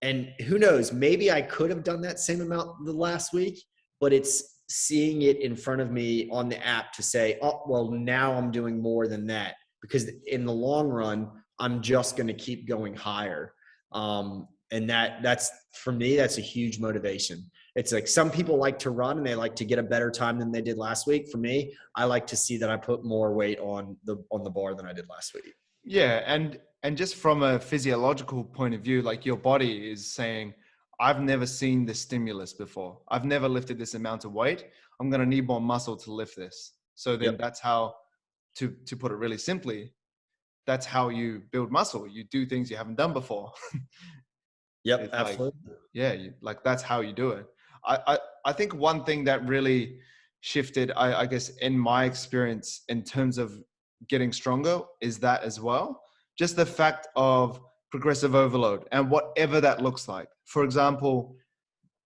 And who knows, maybe I could have done that same amount the last week, but it's seeing it in front of me on the app to say, oh, well, now I'm doing more than that, because in the long run, I'm just going to keep going higher. And that's for me, that's a huge motivation. It's like some people like to run and they like to get a better time than they did last week. For me, I like to see that I put more weight on the bar than I did last week. Yeah, and just from a physiological point of view, like your body is saying, I've never seen this stimulus before. I've never lifted this amount of weight. I'm going to need more muscle to lift this. So then Yep. that's how, to put it really simply, that's how you build muscle. You do things you haven't done before. Yep. It's like, Absolutely. yeah, like that's how you do it. I think one thing that really shifted, I guess, in my experience in terms of getting stronger is that as well. Just the fact of progressive overload and whatever that looks like. For example,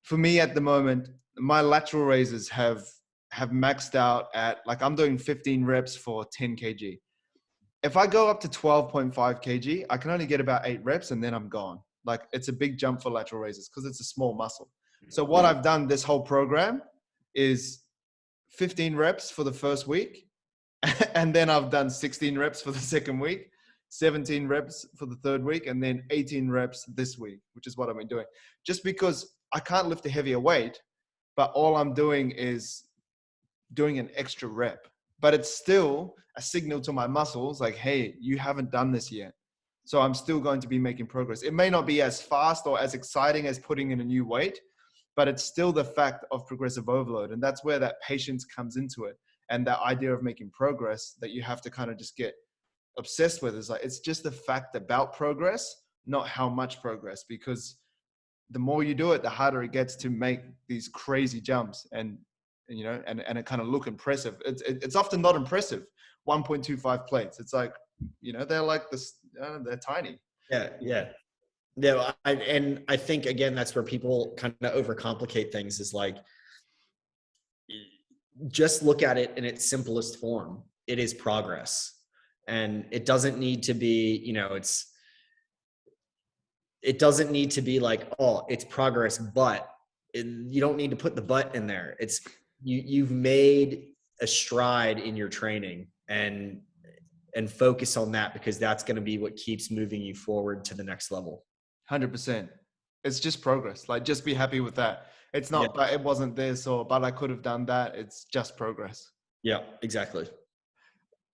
for me at the moment, my lateral raises have maxed out at, like, I'm doing 15 reps for 10 kg. If I go up to 12.5 kg, I can only get about 8 reps and then I'm gone. Like, it's a big jump for lateral raises because it's a small muscle. So what I've done this whole program is 15 reps for the first week. And then I've done 16 reps for the second week, 17 reps for the third week, and then 18 reps this week, which is what I've been doing. Just because I can't lift a heavier weight, but all I'm doing is doing an extra rep. But it's still a signal to my muscles like, hey, you haven't done this yet. So I'm still going to be making progress. It may not be as fast or as exciting as putting in a new weight, but it's still the fact of progressive overload. And that's where that patience comes into it. And that idea of making progress that you have to kind of just get obsessed with is like, it's just the fact about progress, not how much progress, because the more you do it, the harder it gets to make these crazy jumps and it kind of look impressive. It's often not impressive. 1.25 plates. It's like, they're like this, they're tiny. Yeah. Yeah. No, and I think, again, that's where people kind of overcomplicate things, is like, just look at it in its simplest form. It is progress. And it doesn't need to be, it doesn't need to be like, oh, it's progress, but you don't need to put the but in there. It's you've made a stride in your training, and focus on that, because that's going to be what keeps moving you forward to the next level. 100%. It's just progress. Like, just be happy with that. It's Yeah. not, but it wasn't this, or, but I could have done that. It's just progress. Yeah, exactly.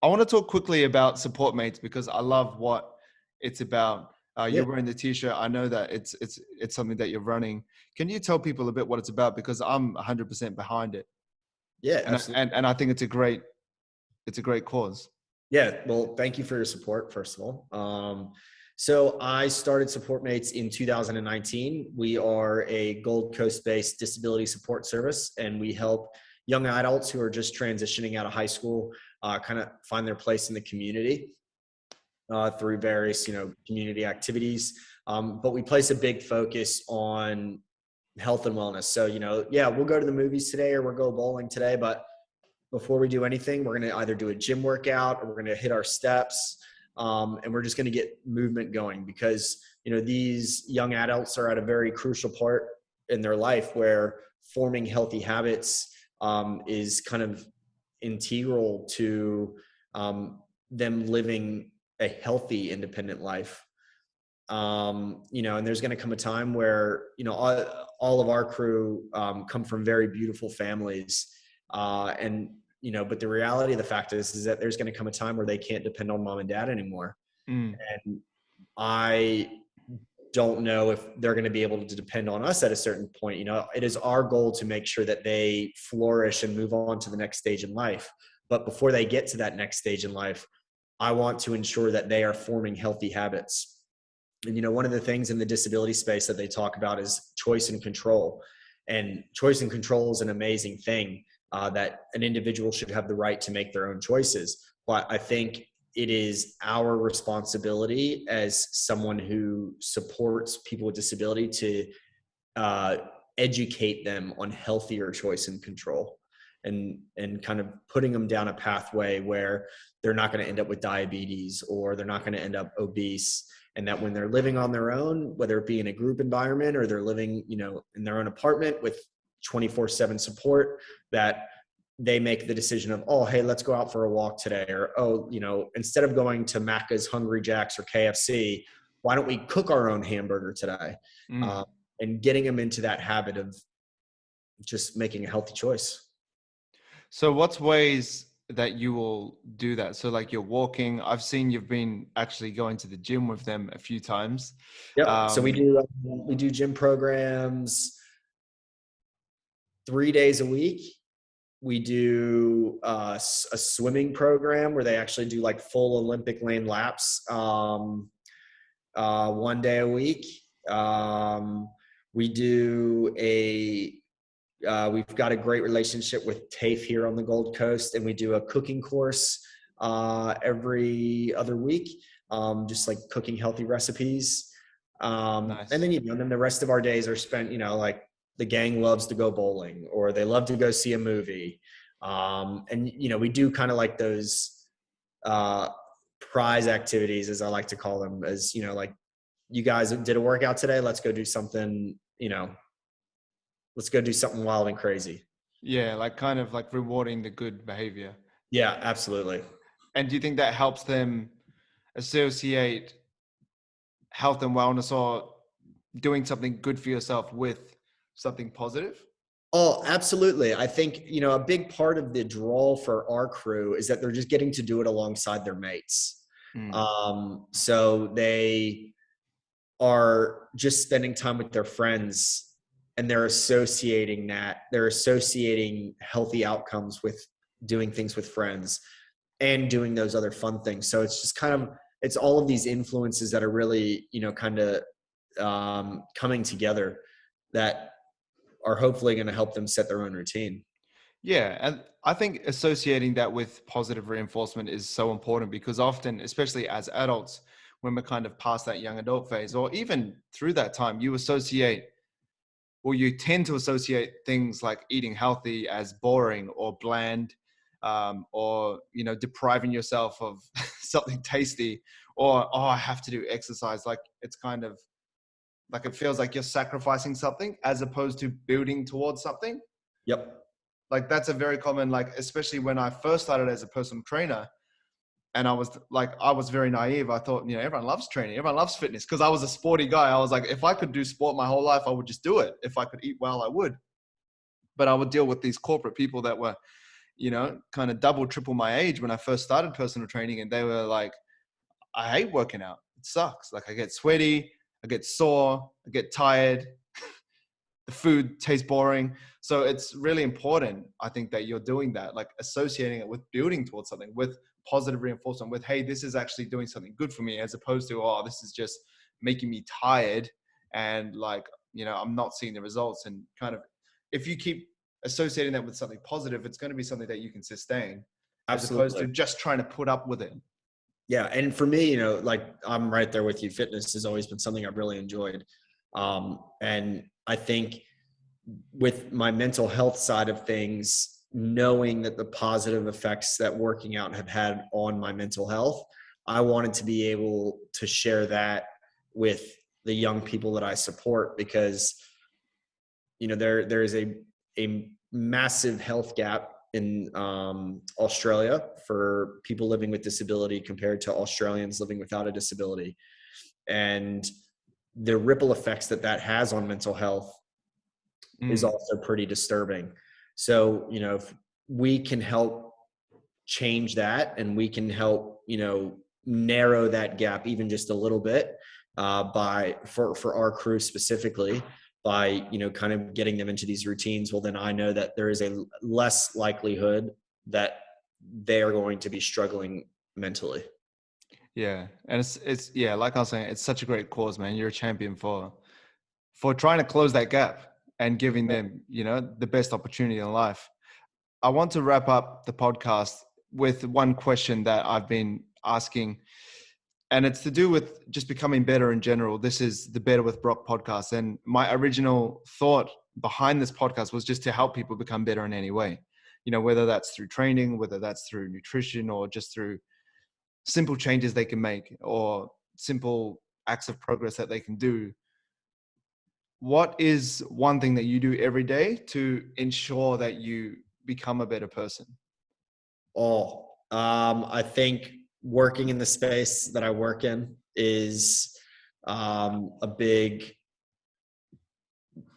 I want to talk quickly about support mates because I love what it's about. Yeah. You're wearing the t-shirt. I know that it's something that you're running. Can you tell people a bit what it's about? Because I'm 100% behind it. Yeah, And absolutely. I think it's a great cause. Yeah. Well, thank you for your support, first of all. So I started Support Mates in 2019. We are a Gold Coast-based disability support service, and we help young adults who are just transitioning out of high school kind of find their place in the community through various, community activities. But we place a big focus on health and wellness. So, yeah, we'll go to the movies today or we'll go bowling today, but before we do anything, we're going to either do a gym workout or we're going to hit our steps. And we're just going to get movement going, because, these young adults are at a very crucial part in their life where forming healthy habits is kind of integral to them living a healthy, independent life. And there's going to come a time where, all of our crew come from very beautiful families. But the reality of the fact is that there's going to come a time where they can't depend on mom and dad anymore. Mm. And I don't know if they're going to be able to depend on us at a certain point. It is our goal to make sure that they flourish and move on to the next stage in life. But before they get to that next stage in life, I want to ensure that they are forming healthy habits. And, one of the things in the disability space that they talk about is choice and control. And choice and control is an amazing thing, that an individual should have the right to make their own choices. But I think it is our responsibility as someone who supports people with disability to educate them on healthier choice and control. and kind of putting them down a pathway where they're not going to end up with diabetes, or they're not going to end up obese. And that when they're living on their own, whether it be in a group environment or they're living, in their own apartment with 24/7 support, that they make the decision of, oh, hey, let's go out for a walk today. Or, oh, instead of going to Macca's, Hungry Jack's, or KFC, why don't we cook our own hamburger today? Mm. And getting them into that habit of just making a healthy choice. So what's ways that you will do that? So like you're walking, I've seen you've been actually going to the gym with them a few times. Yep. So we do gym programs 3 days a week. We do a swimming program where they actually do like full Olympic lane laps 1 day a week. We do we've got a great relationship with TAFE here on the Gold Coast, and we do a cooking course every other week, just like cooking healthy recipes. Nice. And then, then the rest of our days are spent, like the gang loves to go bowling, or they love to go see a movie. And, we do kind of like those prize activities, as I like to call them, as, like, you guys did a workout today, let's go do something, let's go do something wild and crazy. Yeah, like kind of like rewarding the good behavior. Yeah, absolutely. And do you think that helps them associate health and wellness or doing something good for yourself with something positive? Oh, absolutely. I think, a big part of the draw for our crew is that they're just getting to do it alongside their mates. So they are just spending time with their friends, and they're associating healthy outcomes with doing things with friends and doing those other fun things. So it's just it's all of these influences that are really, kind of coming together that are hopefully going to help them set their own routine. Yeah. And I think associating that with positive reinforcement is so important, because often, especially as adults, when we're kind of past that young adult phase, or even through that time, you tend to associate things like eating healthy as boring or bland, or, depriving yourself of something tasty, or, oh, I have to do exercise. Like it's kind of like, it feels like you're sacrificing something as opposed to building towards something. Yep. Like that's a very common, like, especially when I first started as a personal trainer, and I was very naive. I thought, everyone loves training. Everyone loves fitness, because I was a sporty guy. I was like, if I could do sport my whole life, I would just do it. If I could eat well, I would. But I would deal with these corporate people that were, kind of double, triple my age when I first started personal training. And they were like, I hate working out. It sucks. Like I get sweaty, I get sore, I get tired. The food tastes boring. So it's really important, I think, that you're doing that, like associating it with building towards something, with positive reinforcement, with, hey, this is actually doing something good for me, as opposed to, oh, this is just making me tired. And like, I'm not seeing the results. And kind of, if you keep associating that with something positive, it's going to be something that you can sustain. Absolutely. As opposed to just trying to put up with it. Yeah. And for me, like I'm right there with you. Fitness has always been something I've really enjoyed. And I think with my mental health side of things, knowing that the positive effects that working out have had on my mental health, I wanted to be able to share that with the young people that I support, because, there is a massive health gap in Australia for people living with disability compared to Australians living without a disability. And the ripple effects that has on mental health is also pretty disturbing. So, if we can help change that, and we can help, narrow that gap even just a little bit, for our crew specifically, by, kind of getting them into these routines, well, then I know that there is a less likelihood that they are going to be struggling mentally. Yeah. And it's yeah, like I was saying, it's such a great cause, man. You're a champion for trying to close that gap and giving them, the best opportunity in life. I want to wrap up the podcast with one question that I've been asking, and it's to do with just becoming better in general. This is the Better with Brock podcast. And my original thought behind this podcast was just to help people become better in any way. whether that's through training, whether that's through nutrition, or just through simple changes they can make, or simple acts of progress that they can do. What is one thing that you do every day to ensure that you become a better person? I think working in the space that I work in is a big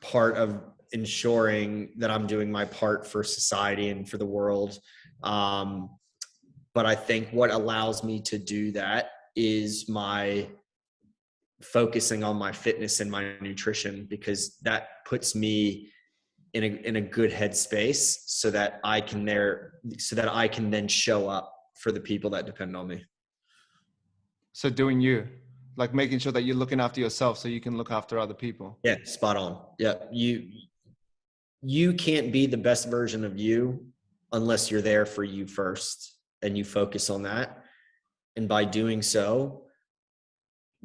part of ensuring that I'm doing my part for society and for the world. But I think what allows me to do that is my focusing on my fitness and my nutrition, because that puts me in a good headspace so that I can then show up for the people that depend on me. So doing you, like making sure that you're looking after yourself so you can look after other people. Yeah, spot on. Yeah. You can't be the best version of you unless you're there for you first and you focus on that. And by doing so,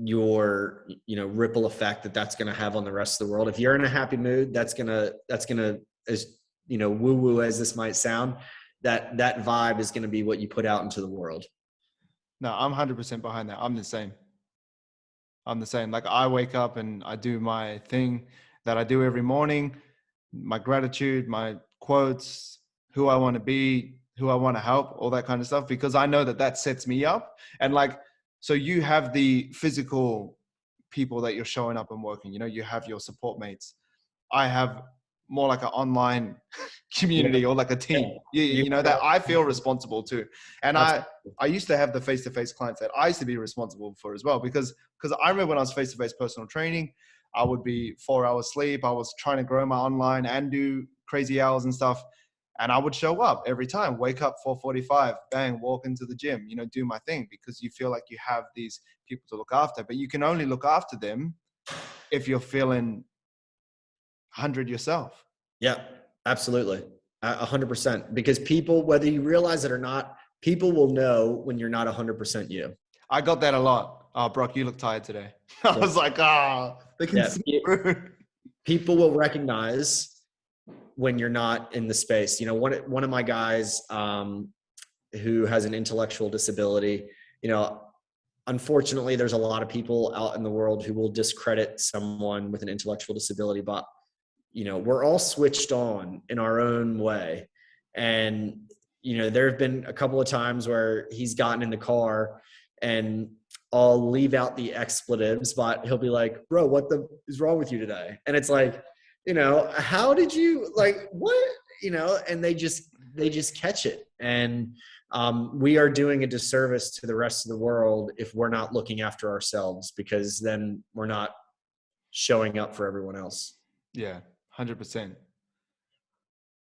your ripple effect that's going to have on the rest of the world. If you're in a happy mood, that's going to, as woo woo as this might sound, that vibe is going to be what you put out into the world. No, I'm 100% behind that. I'm the same. Like, I wake up and I do my thing that I do every morning, my gratitude, my quotes, who I want to be, who I want to help, all that kind of stuff, because I know that sets me up. And like, so you have the physical people that you're showing up and working, you have your support mates. I have more like an online community, or like a team, that I feel responsible to. And I used to have the face-to-face clients that I used to be responsible for as well, because I remember when I was face-to-face personal training, I would be 4 hours sleep. I was trying to grow my online and do crazy hours and stuff. And I would show up every time, wake up 4:45, bang, walk into the gym, do my thing, because you feel like you have these people to look after. But you can only look after them if you're feeling 100 yourself. Yeah, absolutely. 100%. Because people, whether you realize it or not, people will know when you're not 100% you. I got that a lot. Oh, Brock, you look tired today. I was like, they can see. People will recognize when you're not in the space. One of my guys who has an intellectual disability, unfortunately, there's a lot of people out in the world who will discredit someone with an intellectual disability, but we're all switched on in our own way. And, there have been a couple of times where he's gotten in the car and I'll leave out the expletives, but he'll be like, bro, what the is wrong with you today? And it's like, how did you, like, what, and they just catch it. And we are doing a disservice to the rest of the world if we're not looking after ourselves, because then we're not showing up for everyone else. Yeah, 100%.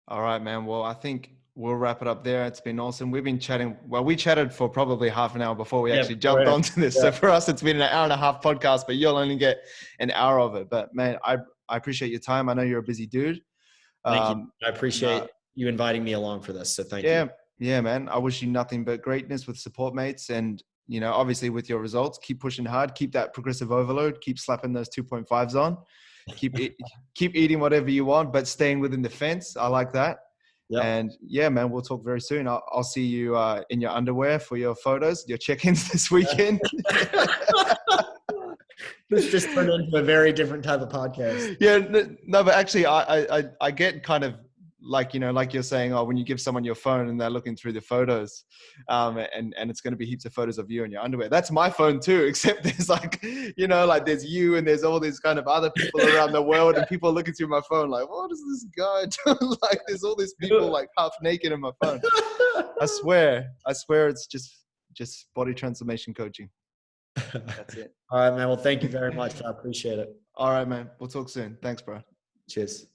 All right, man. Well, I think we'll wrap it up there. It's been awesome. We've been chatting. Well, we chatted for probably half an hour before we actually jumped onto this. Yeah. So for us, it's been an hour and a half podcast, but you'll only get an hour of it. But man, I appreciate your time. I know you're a busy dude. Thank you. I appreciate you inviting me along for this. So thank you. Yeah, man. I wish you nothing but greatness with support mates, and obviously with your results, keep pushing hard, keep that progressive overload, keep slapping those 2.5s on, keep eating whatever you want, but staying within the fence. I like that. Yep. And yeah, man, we'll talk very soon. I'll see you in your underwear for your photos, your check-ins this weekend. This just turned into a very different type of podcast. Yeah, no, but actually I get kind of like, like you're saying, when you give someone your phone and they're looking through the photos, and it's going to be heaps of photos of you in your underwear. That's my phone too, except there's like, like there's you and there's all these kind of other people around the world, and people are looking through my phone like, what is this guy doing? Like there's all these people like half naked in my phone. I swear it's just body transformation coaching. That's it. All right, man. Well, thank you very much. I appreciate it. All right, man. We'll talk soon. Thanks, bro. Cheers.